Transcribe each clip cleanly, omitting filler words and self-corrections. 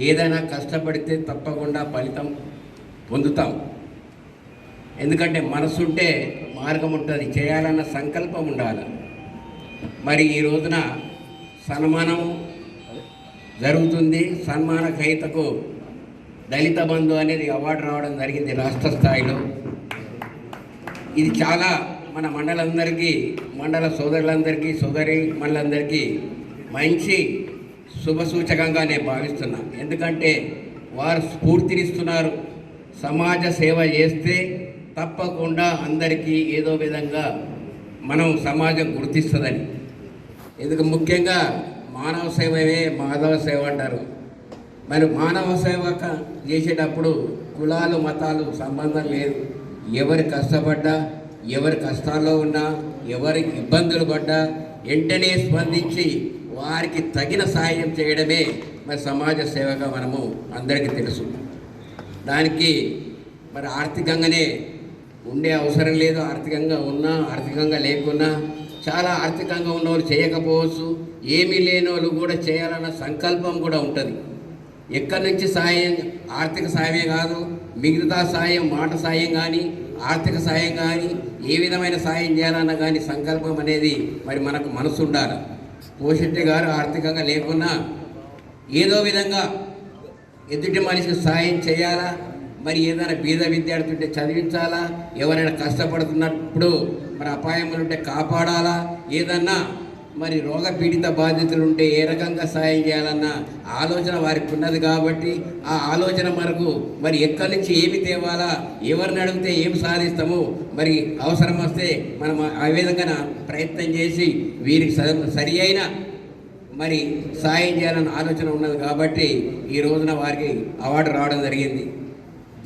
ఏదైనా కష్టపడితే తప్పకుండా ఫలితం పొందుతాం. ఎందుకంటే మనసుంటే మార్గం ఉంటుంది, చేయాలన్న సంకల్పం ఉండాలి. మరి ఈ రోజున సన్మానం జరుగుతుంది. సన్మాన గ్రహీతకు దళిత బంధు అనేది అవార్డు రావడం జరిగింది రాష్ట్ర స్థాయిలో. ఇది చాలా మన మండలందరికీ, మండల సోదరులందరికీ, సోదరి మండలందరికీ మంచి శుభసూచకంగా నేను భావిస్తున్నా. ఎందుకంటే వారు స్ఫూర్తినిస్తున్నారు. సమాజ సేవ చేస్తే తప్పకుండా అందరికీ ఏదో విధంగా మనం సమాజం గుర్తిస్తుందని. ఎందుకు ముఖ్యంగా మానవ సేవవే మాధవ సేవ అంటారు. మరి మానవ సేవ చేసేటప్పుడు కులాలు మతాలు సంబంధం లేదు. ఎవరి కష్టపడ్డా, ఎవరి కష్టాల్లో ఉన్నా, ఎవరి ఇబ్బందులు పడ్డా వెంటనే స్పందించి వారికి తగిన సాయం చేయడమే మరి సమాజ సేవగా మనము అందరికీ తెలుసు. దానికి మరి ఆర్థికంగానే ఉండే అవసరం లేదు. ఆర్థికంగా ఉన్నా, ఆర్థికంగా లేకున్నా, చాలా ఆర్థికంగా ఉన్నవాళ్ళు చేయకపోవచ్చు, ఏమీ లేని వాళ్ళు కూడా చేయాలన్న సంకల్పం కూడా ఉంటుంది. ఎక్కడి నుంచి సాయం, ఆర్థిక సాయమే కాదు, మిగతా సాయం, మాట సాయం కానీ, ఆర్థిక సాయం కానీ, ఏ విధమైన సాయం చేయాలన్నా కానీ సంకల్పం అనేది మరి మనకు మనసు ఉండాలి. పోషెట్టి గారు ఆర్థికంగా లేకున్నా ఏదో విధంగా ఎదుటి మనిషికి సాయం చేయాలా, మరి ఏదైనా బీద విద్యార్థి ఉంటే చదివించాలా, ఎవరైనా కష్టపడుతున్నప్పుడు మరి అపాయములు ఉంటే కాపాడాలా, ఏదన్నా మరి రోగపీడిత బాధితులు ఉంటే ఏ రకంగా సాయం చేయాలన్న ఆలోచన వారికి ఉన్నది. కాబట్టి ఆ ఆలోచన మనకు మరి ఎక్కడి నుంచి ఏమి తేవాలా, ఎవరిని అడిగితే ఏమి సాధిస్తామో, మరి అవసరం వస్తే మనం ఆ విధంగా ప్రయత్నం చేసి వీరికి సరి అయిన మరి సాయం చేయాలన్న ఆలోచన ఉన్నది. కాబట్టి ఈ రోజున వారికి అవార్డు రావడం జరిగింది.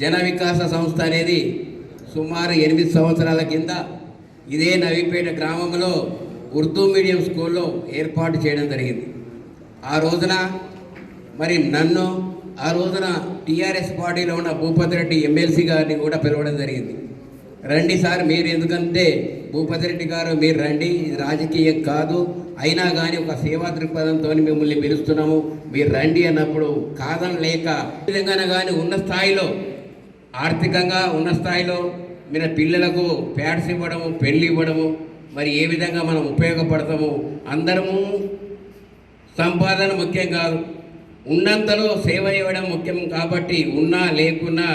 జన వికాస సంస్థ అనేది సుమారు 8 సంవత్సరాల కింద ఇదే నవీపేట గ్రామంలో ఉర్దూ మీడియం స్కూల్లో ఏర్పాటు చేయడం జరిగింది. ఆ రోజున మరి నన్ను, ఆ రోజున టీఆర్ఎస్ పార్టీలో ఉన్న భూపతి రెడ్డి ఎమ్మెల్సీ గారిని కూడా పిలవడం జరిగింది. రండి సార్ మీరు, ఎందుకంటే భూపతి రెడ్డి గారు మీరు రండి, ఇది రాజకీయం కాదు, అయినా కానీ ఒక సేవా దృక్పథంతో మిమ్మల్ని పిలుస్తున్నాము, మీరు రండి అన్నప్పుడు కాదని లేక విధంగానే కానీ ఉన్న స్థాయిలో, ఆర్థికంగా ఉన్న స్థాయిలో మన పిల్లలకు ప్యాడ్స్ ఇవ్వడము, పెళ్ళి ఇవ్వడము, మరి ఏ విధంగా మనం ఉపయోగపడతాము. అందరము సంపాదన ముఖ్యం కాదు, ఉన్నంతలో సేవ ఇవ్వడం ముఖ్యం. కాబట్టి ఉన్నా లేకున్నా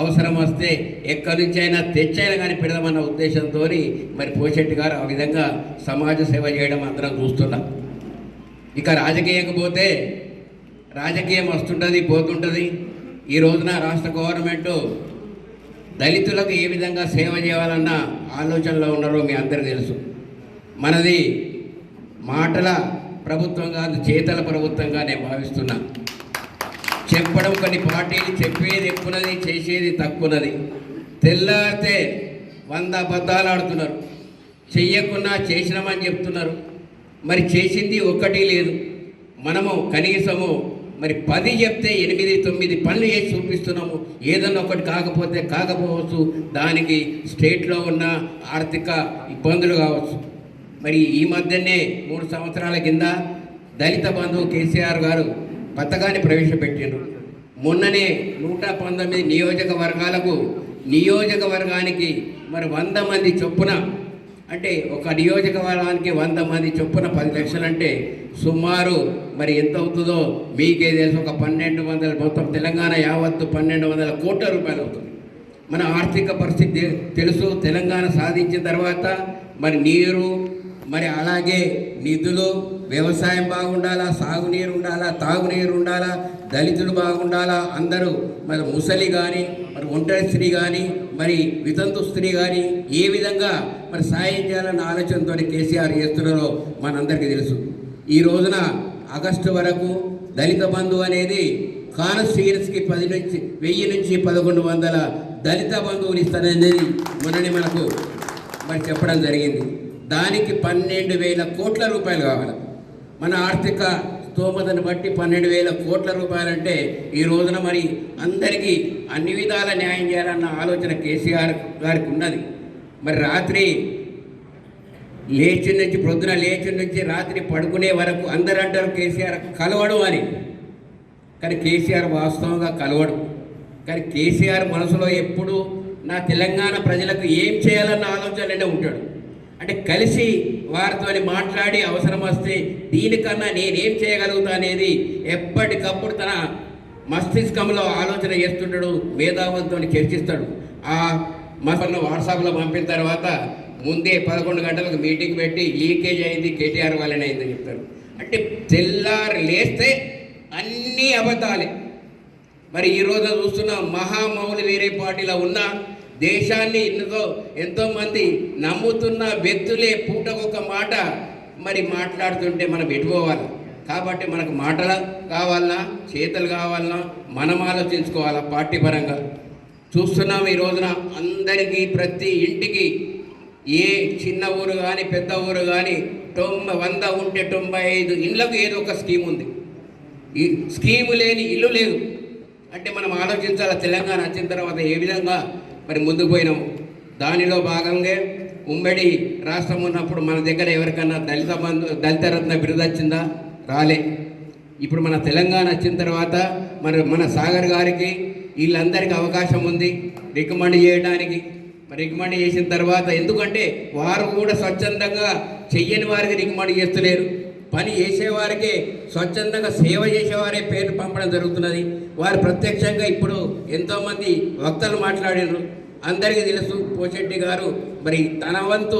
అవసరం వస్తే ఎక్కడి నుంచి అయినా తెచ్చైనా కానీ పెడదామన్న ఉద్దేశంతో మరి పోషెట్టి గారు ఆ విధంగా సమాజ సేవ చేయడం అందరం చూస్తున్నాం. ఇక రాజకీయంగా పోతే రాజకీయం వస్తుంటుంది, పోతుంటుంది. ఈ రోజున రాష్ట్ర గవర్నమెంటు దళితులకు ఏ విధంగా సేవ చేయాలన్న ఆలోచనలో ఉన్నారో మీ అందరికీ తెలుసు. మనది మాటల ప్రభుత్వం కాదు, చేతల ప్రభుత్వంగా నేను భావిస్తున్నా. చెప్పడం కొన్ని పార్టీలు చెప్పేది ఎక్కువనది, చేసేది తక్కువనది. తెల్లారితే 100 అబద్ధాలు ఆడుతున్నారు, చెయ్యకున్నా చేసినామని చెప్తున్నారు. మరి చేసింది ఒక్కటి లేదు. మనము కనీసము మరి 10 చెప్తే 8, 9 పనులు చేసి చూపిస్తున్నాము. ఏదన్నా ఒకటి కాకపోవచ్చు, దానికి స్టేట్లో ఉన్న ఆర్థిక ఇబ్బందులు కావచ్చు. మరి ఈ మధ్యనే 3 సంవత్సరాల కింద దళిత బంధువు కేసీఆర్ గారు పథకాన్ని ప్రవేశపెట్టారు. మొన్ననే 119 నియోజకవర్గాలకు, నియోజకవర్గానికి మరి 100 మంది చొప్పున, అంటే ఒక నియోజకవర్గానికి 100 మంది చొప్పున 10 లక్షలు అంటే సుమారు మరి ఎంత అవుతుందో మీకే తెలుసు. ఒక 1200, మొత్తం తెలంగాణ యావత్తు 1200 కోట్ల రూపాయలు అవుతుంది. మన ఆర్థిక పరిస్థితి తెలుసు. తెలంగాణ సాధించిన తర్వాత మరి నీరు, మరి అలాగే నిధులు, వ్యవసాయం బాగుండాలా, సాగునీరు ఉండాలా, తాగునీరు ఉండాలా, దళితులు బాగుండాలా, అందరూ మరి ముసలి కానీ, మరి ఒంటరి స్త్రీ కానీ, మరి వితంతు స్త్రీ కానీ ఏ విధంగా మరి సాయం చేయాలన్న ఆలోచనతో కేసీఆర్ చేస్తున్నారో మనందరికీ తెలుసు. ఈ రోజున ఆగస్టు వరకు దళిత బంధు అనేది కాన్స్టిట్యూయన్సీకి 1000 నుంచి 1100 దళిత బంధువులు ఇస్తారనేది మొన్ననే మనకు మరి చెప్పడం జరిగింది. దానికి 12,000 కోట్ల రూపాయలు కావాలి. మన ఆర్థిక స్తోమతను బట్టి 12,000 కోట్ల రూపాయలంటే ఈ రోజున మరి అందరికీ అన్ని విధాల న్యాయం చేయాలన్న ఆలోచన కేసీఆర్ గారికి ఉన్నది. మరి రాత్రి పొద్దున లేచి నుంచి రాత్రి పడుకునే వరకు అందరూ అంటారు కేసీఆర్ కలవడం అని. కానీ కేసీఆర్ వాస్తవంగా కలవడు. కానీ కేసీఆర్ మనసులో ఎప్పుడు నా తెలంగాణ ప్రజలకు ఏం చేయాలన్న ఆలోచనలోనే ఉంటాడు. అంటే కలిసి వారితో మాట్లాడి అవసరం వస్తే దీనికన్నా నేనేం చేయగలుగుతా అనేది ఎప్పటికప్పుడు తన మస్తిష్కంలో ఆలోచన చేస్తుంటాడు, మేధావులతో చర్చిస్తాడు. ఆ మసలను వాట్సాప్లో పంపిన తర్వాత ముందే 11 గంటలకు మీటింగ్ పెట్టి లీకేజ్ అయింది కేటీఆర్ వల్లనే అయిందని చెప్తారు. అంటే తెల్లారు లేస్తే అన్నీ అబద్ధాలే. మరి ఈరోజు చూస్తున్న మహామౌలి వేరే పార్టీలో ఉన్న దేశాన్ని ఎంతోమంది నమ్ముతున్న వ్యక్తులే పూటకొక మాట మరి మాట్లాడుతుంటే మనం ఎటుపోవాలి. కాబట్టి మనకు మాటలు కావాలన్నా చేతలు కావాలన్నా మనం ఆలోచించుకోవాలా. పార్టీ పరంగా చూస్తున్నాం ఈ రోజున అందరికీ ప్రతి ఇంటికి ఏ చిన్న ఊరు కానీ పెద్ద ఊరు కానీ 100 ఉంటే 95 ఇళ్ళకు ఏదో ఒక స్కీమ్ ఉంది. ఈ స్కీము లేని ఇల్లు లేదు. అంటే మనం ఆలోచించాలి తెలంగాణ వచ్చిన తర్వాత ఏ విధంగా మరి ముందుకు పోయినాము. దానిలో భాగంగా ఉమ్మడి రాష్ట్రం ఉన్నప్పుడు మన దగ్గర ఎవరికన్నా దళిత రత్న బిరుదు వచ్చిందా? రాలే. ఇప్పుడు మన తెలంగాణ వచ్చిన తర్వాత మన సాగర్ గారికి వీళ్ళందరికీ అవకాశం ఉంది రికమెండ్ చేయడానికి. మరి రికమెండ్ చేసిన తర్వాత ఎందుకంటే వారు కూడా స్వచ్ఛందంగా చెయ్యని వారికి రికమెండ్ చేస్తలేరు. పని చేసేవారికే స్వచ్ఛందంగా సేవ చేసేవారే పేరు పంపడం జరుగుతున్నది. వారు ప్రత్యక్షంగా ఇప్పుడు ఎంతోమంది వక్తలు మాట్లాడారు. అందరికీ తెలుసు పోచెట్టి గారు మరి తన వంతు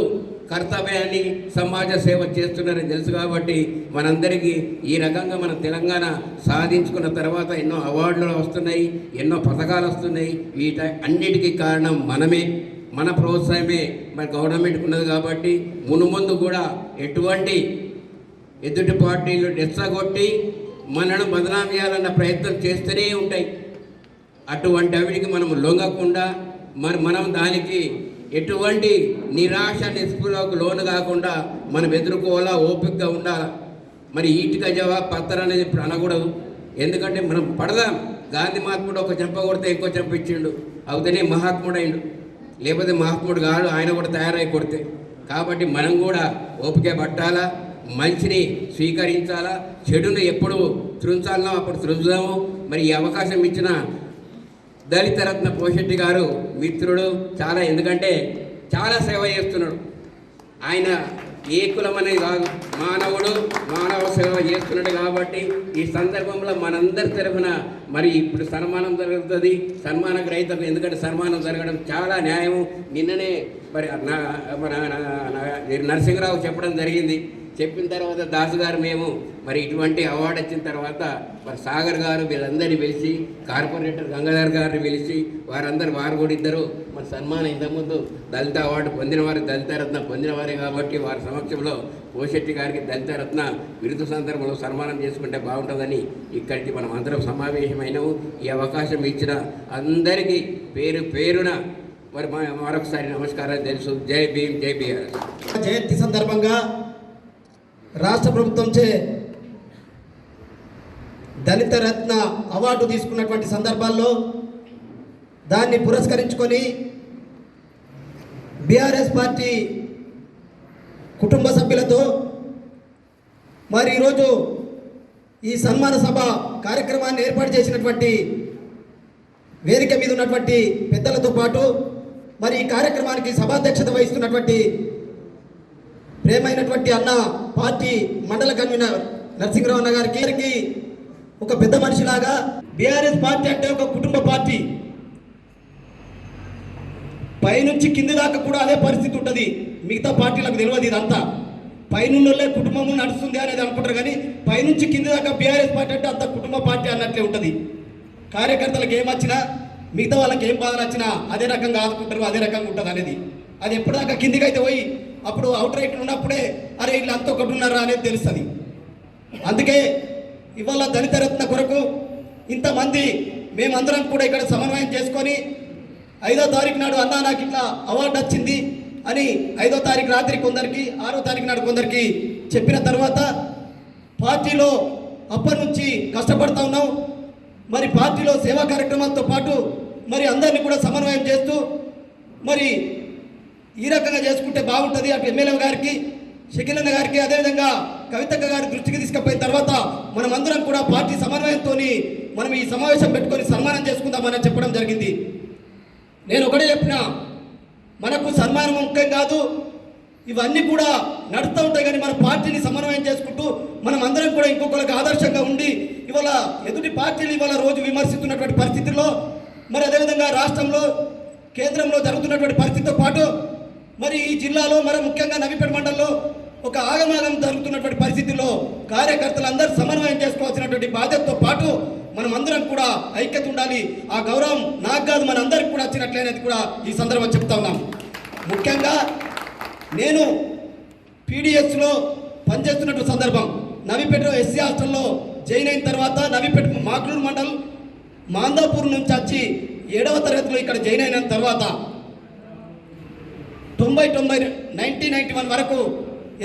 కర్తవ్యాన్ని సమాజ సేవ చేస్తున్నారని తెలుసు. కాబట్టి మనందరికీ ఈ రకంగా మన తెలంగాణ సాధించుకున్న తర్వాత ఎన్నో అవార్డులు వస్తున్నాయి, ఎన్నో పథకాలు వస్తున్నాయి. అన్నిటికీ కారణం మనమే, మన ప్రోత్సాహమే మరి గవర్నమెంట్కి ఉన్నది. కాబట్టి మునుముందు కూడా ఎటువంటి ఎదుటి పార్టీలు రెచ్చగొట్టి మనను బదనాం చేయాలన్న ప్రయత్నం చేస్తూనే ఉంటాయి. అటువంటి అవిడికి మనం లొంగకుండా మనం దానికి ఎటువంటి నిరాశ నిస్పృహకు లోను కాకుండా మనం ఎదుర్కోవాలా, ఓపికగా ఉండాలా. మరి ఈటిక జవాబు పత్తర్ అనేది ఇప్పుడు అనకూడదు. ఎందుకంటే మనం పడదాం. గాంధీ మహాత్ముడు ఒక చెంప కొడితే ఇంకో చెంప ఇచ్చిండు, అవుతేనే మహాత్ముడు అయిండు. లేకపోతే మహాత్ముడు కాదు, ఆయన కూడా తయారై కొడితే. కాబట్టి మనం కూడా ఓపిక పట్టాలా, మంచిని స్వీకరించాలా, చెడును ఎప్పుడు త్రుంచాలనో అప్పుడు త్రుంచుదాము. మరి ఈ అవకాశం ఇచ్చిన దళిత రత్న పోషెట్టి గారు మిత్రుడు చాలా, ఎందుకంటే చాలా సేవ చేస్తున్నాడు. ఆయన ఏ కులం అనేది కాదు, మానవ సేవ చేస్తున్నాడు. కాబట్టి ఈ సందర్భంలో మనందరి తరఫున మరి ఇప్పుడు సన్మానం జరుగుతుంది. సన్మాన గ్రహీతకు ఎందుకంటే సన్మానం జరగడం చాలా న్యాయము. నిన్ననే మరి మన నరసింహరావు చెప్పడం జరిగింది. చెప్పిన తర్వాత దాసు గారు మేము మరి ఇటువంటి అవార్డు వచ్చిన తర్వాత మరి సాగర్ గారు వీళ్ళందరినీ పిలిచి, కార్పొరేటర్ గంగాధర్ గారిని పిలిచి వారు కూడా ఇద్దరు మరి సన్మానం ఇంతకుముందు దళిత అవార్డు పొందినవారు, దళిత రత్న పొందినవారే. కాబట్టి వారి సమక్షంలో పోషెట్టి గారికి దళిత రత్న బిరుదు సందర్భంలో సన్మానం చేసుకుంటే బాగుంటుందని ఇక్కడికి మనం అందరం సమావేశమైనము. ఈ అవకాశం ఇచ్చిన అందరికీ పేరు పేరున మరి మరొకసారి నమస్కారాలు తెలుసు. జై భీమ్, జై బీఆర్. జయంతి సందర్భంగా రాష్ట్ర ప్రభుత్వంచే దళిత రత్న అవార్డు తీసుకున్నటువంటి సందర్భాల్లో దాన్ని పురస్కరించుకొని బీఆర్ఎస్ పార్టీ కుటుంబ సభ్యులతో మరి ఈరోజు ఈ సన్మాన సభ కార్యక్రమాన్ని ఏర్పాటు చేసినటువంటి వేదిక మీద ఉన్నటువంటి పెద్దలతో పాటు మరి ఈ కార్యక్రమానికి సభాధ్యక్షత వహిస్తున్నటువంటి ప్రేమైనటువంటి అన్న పార్టీ మండల కన్వీనర్ నరసింహరావు అన్న గారికి ఒక పెద్ద మనిషిలాగా, బీఆర్ఎస్ పార్టీ అంటే ఒక కుటుంబ పార్టీ. పైనుంచి కింది దాకా కూడా అదే పరిస్థితి ఉంటుంది. మిగతా పార్టీలకు తెలియదు ఇదంతా. పైనున్నోళ్ళే కుటుంబం నడుస్తుంది అనేది అనుకుంటారు, కానీ పైనుంచి కింది దాకా బీఆర్ఎస్ పార్టీ అంటే అంత కుటుంబ పార్టీ అన్నట్లే ఉంటుంది. కార్యకర్తలకు ఏమొచ్చినా మిగతా వాళ్ళకి ఏం బాధలు వచ్చినా అదే రకంగా ఆదుకుంటారు, అదే రకంగా ఉంటుంది అనేది. అది ఎప్పటిదాకా కిందికి అయితే పోయి అప్పుడు అవుట్ రైట్ ఉన్నప్పుడే అరే వీళ్ళు అంత ఒకటి ఉన్నారా అనేది తెలుస్తుంది. అందుకే ఇవాళ దళిత రత్న కొరకు ఇంతమంది మేమందరం కూడా ఇక్కడ సమన్వయం చేసుకొని 5వ తారీఖు నాడు అన్నా నాకు ఇట్లా అవార్డు వచ్చింది అని 5వ తారీఖు రాత్రి కొందరికి, 6వ తారీఖు నాడు కొందరికి చెప్పిన తర్వాత పార్టీలో అప్పటి నుంచి కష్టపడుతూ ఉన్నాం. మరి పార్టీలో సేవా కార్యక్రమాలతో పాటు మరి అందరినీ కూడా సమన్వయం చేస్తూ మరి ఈ రకంగా చేసుకుంటే బాగుంటుంది. అటు ఎమ్మెల్యే గారికి, షకీలన్న గారికి, అదేవిధంగా కవితక్క గారి దృష్టికి తీసుకుపోయిన తర్వాత మనమందరం కూడా పార్టీ సమన్వయంతో మనం ఈ సమావేశం పెట్టుకొని సన్మానం చేసుకుందామని చెప్పడం జరిగింది. నేను ఒకటే చెప్పిన, మనకు సన్మానం ముఖ్యం కాదు, ఇవన్నీ కూడా నడుస్తూ ఉంటాయి. కానీ మన పార్టీని సమన్వయం చేసుకుంటూ మనం అందరం కూడా ఇంకొకరికి ఆదర్శంగా ఉండి ఇవాళ ఎదుటి పార్టీలు ఇవాళ రోజు విమర్శిస్తున్నటువంటి పరిస్థితుల్లో, మరి అదేవిధంగా రాష్ట్రంలో కేంద్రంలో జరుగుతున్నటువంటి పరిస్థితితో పాటు మరి ఈ జిల్లాలో మరి ముఖ్యంగా నవీపేట మండలంలో ఒక ఆగమాగం జరుగుతున్నటువంటి పరిస్థితుల్లో కార్యకర్తలందరూ సమన్వయం చేసుకోవాల్సినటువంటి బాధ్యతతో పాటు మనం అందరం కూడా ఐక్యత ఉండాలి. ఆ గౌరవం నాకు కాదు మన అందరికి కూడా వచ్చినట్లయినది కూడా ఈ సందర్భంగా చెప్తా ఉన్నాం. ముఖ్యంగా నేను పీడిఎస్లో పనిచేస్తున్నట్టు సందర్భం, నవీపేట ఎస్సీ హాస్టల్లో జాయిన్ అయిన తర్వాత నవీపేట మాగ్లూరు మండలం మాందాపూర్ నుంచి వచ్చి 7వ తరగతిలో ఇక్కడ జాయిన్ అయిన తర్వాత 1991 వరకు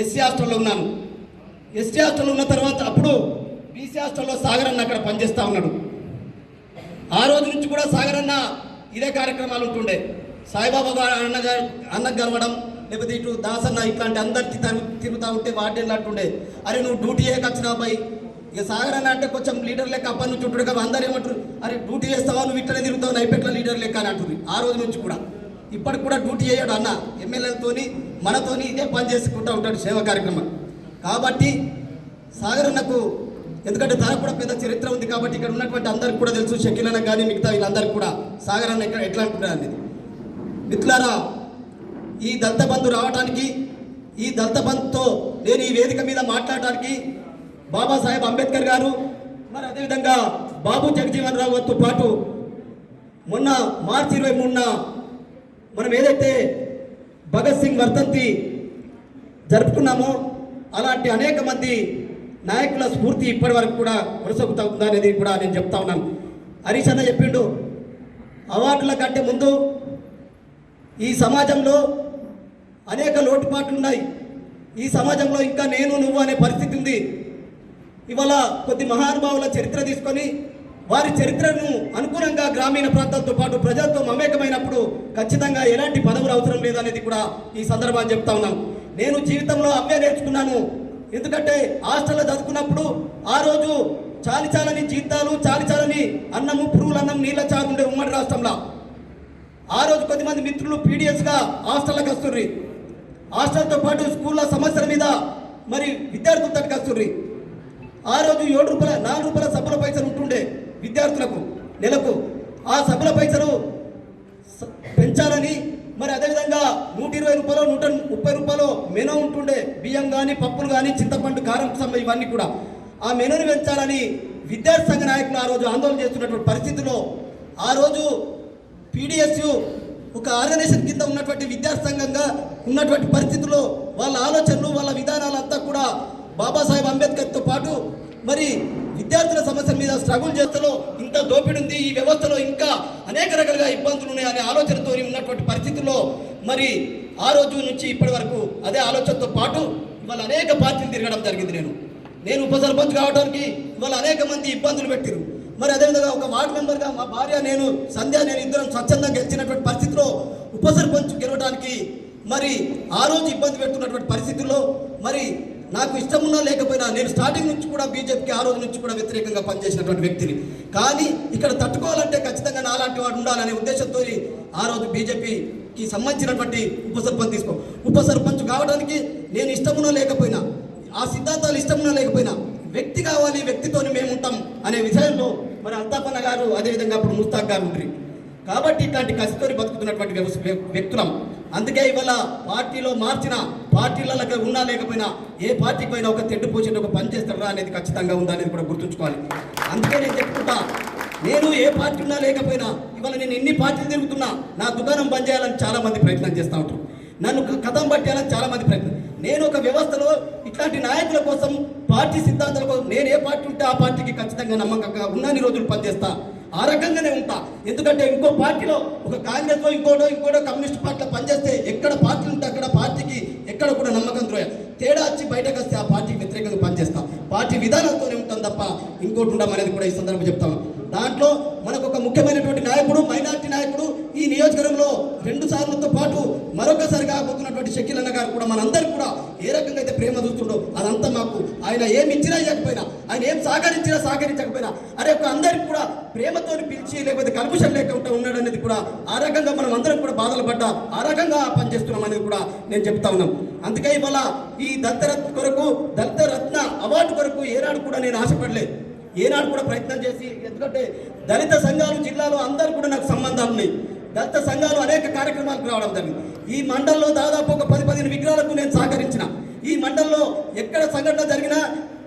ఎస్సీ హాస్టల్లో ఉన్నాను. ఎస్సీ హాస్టల్లో ఉన్న తర్వాత అప్పుడు బీసీ హాస్టల్లో సాగర్ అన్న అక్కడ పనిచేస్తూ ఉన్నాడు. ఆ రోజు నుంచి కూడా సాగర్ అన్న ఇదే కార్యక్రమాలు ఉంటుండే. సాయిబాబా అన్నకు గెలవడం, లేకపోతే ఇటు దాసన్న ఇట్లాంటి అందరికి తిరుగుతూ ఉంటే వాటి అంటుండే, అరే నువ్వు డ్యూటీ వచ్చినావు పై. ఇక సాగర్ అన్న అంటే కొంచెం లీడర్ లెక్క అప్పటి నుంచి ఉంటుండే కదా, అందరూ ఏమంటారు, అరే డ్యూటీ చేస్తావా నువ్వు ఇట్లనే తిరుగుతావు నైపెట్ల లీడర్ లెక్క అని అంటుంది. ఆ రోజు నుంచి కూడా ఇప్పటికి కూడా డ్యూటీ చేయడు అన్న, ఎమ్మెల్యేలతోని మనతోని ఇదే పని చేసుకుంటూ ఉంటాడు సేవా కార్యక్రమం. కాబట్టి సాగర్ అన్నకు, ఎందుకంటే తనకు కూడా పెద్ద చరిత్ర ఉంది కాబట్టి ఇక్కడ ఉన్నటువంటి అందరికి కూడా తెలుసు, షకీల్ అన్న కానీ మిగతా వీళ్ళందరికీ కూడా సాగర్ అన్న ఇక్కడ ఎట్లా అంటున్నారు అనేది. మిత్రులారా, ఈ దళిత బంధు రావడానికి, ఈ దళిత బంధుతో నేను ఈ వేదిక మీద మాట్లాడటానికి బాబాసాహెబ్ అంబేద్కర్ గారు, మరి అదేవిధంగా బాబు జగజీవన్ రావు గారితో పాటు మొన్న మార్చి 23న మనం ఏదైతే భగత్ సింగ్ వర్ధంతి జరుపుకున్నామో అలాంటి అనేక మంది నాయకుల స్ఫూర్తి ఇప్పటి వరకు కూడా కొనసాగుతుందా అనేది కూడా నేను చెప్తా ఉన్నాను. హరీష్ అన్న చెప్పిండు, అవార్డుల కంటే ముందు ఈ సమాజంలో అనేక లోటుపాట్లు ఉన్నాయి. ఈ సమాజంలో ఇంకా నేను నువ్వు అనే పరిస్థితి ఉంది. ఇవాళ కొద్ది మహానుభావుల చరిత్ర తీసుకొని వారి చరిత్రను అనుగుణంగా గ్రామీణ ప్రాంతాలతో పాటు ప్రజలతో మమేకమైనప్పుడు ఖచ్చితంగా ఎలాంటి పదవులు అవసరం లేదనేది కూడా ఈ సందర్భాన్ని చెప్తా ఉన్నాను. నేను జీవితంలో అవే నేర్చుకున్నాను. ఎందుకంటే హాస్టల్లో చదువుకున్నప్పుడు ఆ రోజు చాలని జీతాలు, చాలని అన్నము, పురుగులు అన్నం, నీళ్ళ చారు ఉండే ఉమ్మడి రాష్ట్రంలో. ఆ రోజు కొద్దిమంది మిత్రులు పీడిఎస్గా హాస్టల్లోకి వస్తుర్రి. హాస్టల్తో పాటు స్కూళ్ళ సమస్యల మీద మరి విద్యార్థుల తట్టుకు వస్తుర్రి. ఆ రోజు 7 రూపాయల 4 రూపాయల సభల పైసలు ఉంటుండే విద్యార్థులకు నెలకు. ఆ సభల పైసలు పెంచాలని, మరి అదేవిధంగా 120 రూపాయలు 130 రూపాయలు మెనూ ఉంటుండే. బియ్యం కానీ, పప్పులు కానీ, చింతపండు, కారం ఇవన్నీ కూడా ఆ మెనూని పెంచాలని విద్యార్థి సంఘ నాయకులు ఆ రోజు ఆందోళన చేస్తున్నటువంటి పరిస్థితుల్లో, ఆ రోజు పీడిఎస్ ఒక ఆర్గనైజేషన్ కింద ఉన్నటువంటి విద్యార్థి సంఘంగా ఉన్నటువంటి పరిస్థితుల్లో వాళ్ళ ఆలోచనలు, వాళ్ళ విధానాలంతా కూడా బాబాసాహెబ్ అంబేద్కర్తో పాటు మరి విద్యార్థుల సమస్యల మీద స్ట్రగుల్ చేస్తలో ఇంత దోపిడి ఉంది, ఈ వ్యవస్థలో ఇంకా అనేక రకాలుగా ఇబ్బందులు ఉన్నాయి అనే ఆలోచనతో ఉన్నటువంటి పరిస్థితుల్లో మరి ఆ రోజు నుంచి ఇప్పటి వరకు అదే ఆలోచనతో పాటు ఇవాళ అనేక పార్టీలు తిరగడం జరిగింది. నేను ఉప సర్పంచ్ కావడానికి ఇవాళ అనేక మంది ఇబ్బందులు పెట్టిరు. మరి అదేవిధంగా ఒక వార్డు మెంబర్గా మా భార్య నేను ఇద్దరం స్వచ్ఛందంగా గెలిచినటువంటి పరిస్థితిలో ఉప సర్పంచ్ గెలవడానికి మరి ఆ రోజు ఇబ్బంది పెడుతున్నటువంటి పరిస్థితుల్లో మరి నాకు ఇష్టమున్నా లేకపోయినా నేను స్టార్టింగ్ నుంచి కూడా బీజేపీకి ఆ రోజు నుంచి కూడా వ్యతిరేకంగా పనిచేసినటువంటి వ్యక్తిని. కానీ ఇక్కడ తట్టుకోవాలంటే ఖచ్చితంగా నాలాంటి వాడు ఉండాలనే ఉద్దేశంతో ఆ రోజు బీజేపీకి సంబంధించినటువంటి ఉప సర్పంచ్ కావడానికి నేను ఇష్టమున్నా లేకపోయినా, ఆ సిద్ధాంతాలు ఇష్టమున్నా లేకపోయినా వ్యక్తి కావాలి, వ్యక్తితోని మేము ఉంటాం అనే విషయంలో మరి అల్తాఫన్న గారు, అదేవిధంగా అప్పుడు ముస్తాక్ గారు ఉంటారు. కాబట్టి ఇట్లాంటి కసితోని బతుకుతున్నటువంటి వ్యక్తులం. అందుకే ఇవాళ పార్టీలో మార్చిన పార్టీలలో ఉన్నా లేకపోయినా ఏ పార్టీకి పోయినా ఒక తెడ్డు పోసిన ఒక పని చేస్తారా అనేది ఖచ్చితంగా ఉందా అనేది కూడా గుర్తుంచుకోవాలి. అందుకే నేను చెప్పుకుంటా, నేను ఏ పార్టీ ఉన్నా లేకపోయినా ఇవాళ నేను ఎన్ని పార్టీలు తిరుగుతున్నా నా దుకాణం బంద్ చేయాలని చాలా మంది ప్రయత్నం చేస్తూ ఉంటారు, నన్ను కథం పట్టేయాలని చాలా మంది ప్రయత్నం. నేను ఒక వ్యవస్థలో ఇట్లాంటి నాయకుల కోసం, పార్టీ సిద్ధాంతాల కోసం నేను ఏ పార్టీ ఉంటే ఆ పార్టీకి ఖచ్చితంగా నమ్మకంగా ఉన్నన్ని రోజులు పనిచేస్తా, ఆ రకంగానే ఉంటా. ఎందుకంటే ఇంకో పార్టీలో ఒక కాంగ్రెస్లో ఇంకోటో కమ్యూనిస్ట్ పార్టీలో పనిచేస్తే ఎక్కడ పార్టీలు ఉంటే అక్కడ పార్టీకి ఎక్కడ కూడా నమ్మకం ద్రోయ తేడా వచ్చి బయటకు వస్తే ఆ పార్టీకి వ్యతిరేకంగా పనిచేస్తాం. పార్టీ విధానాలతోనే ఉంటాం తప్ప ఇంకోటి ఉండడం అనేది కూడా ఈ సందర్భంగా చెప్తాను. దాంట్లో మనకు ఒక ముఖ్యమైనటువంటి నాయకుడు, మైనార్టీ నాయకుడు, ఈ నియోజకవర్గంలో 2 సార్లతో పాటు మరొకసారి కాబోతున్నటువంటి షకీల్ అన్న గారు కూడా మనందరికీ కూడా ఏ రకంగా అయితే ప్రేమ చూస్తుండో అదంతా మాకు ఆయన ఏమి ఇచ్చినా ఇవ్వకపోయినా, ఆయన ఏం సహకరించకపోయినా అరే ఒక అందరికి కూడా ప్రేమతో పిలిచి లేకపోతే కల్ముషం లేకుండా ఉన్నాడు అనేది కూడా ఆ రకంగా మనం అందరం కూడా బాధలు పడ్డా ఆ రకంగా పనిచేస్తున్నాం అనేది కూడా నేను చెప్తా ఉన్నాం. అందుకే ఇవాళ ఈ దళితరత్న అవార్డు కొరకు ఏనాడు కూడా నేను ఆశపడలేదు, ఏనాడు కూడా ప్రయత్నం చేసి, ఎందుకంటే దళిత సంఘాలు జిల్లాలో అందరూ కూడా నాకు సంబంధాలు ఉన్నాయి. దళిత సంఘాలు అనేక కార్యక్రమాలకు రావడం జరిగింది. ఈ మండలంలో దాదాపు ఒక 10-15 విగ్రహాలకు నేను సహకరించిన. ఈ మండలంలో ఎక్కడ సంఘటన జరిగినా,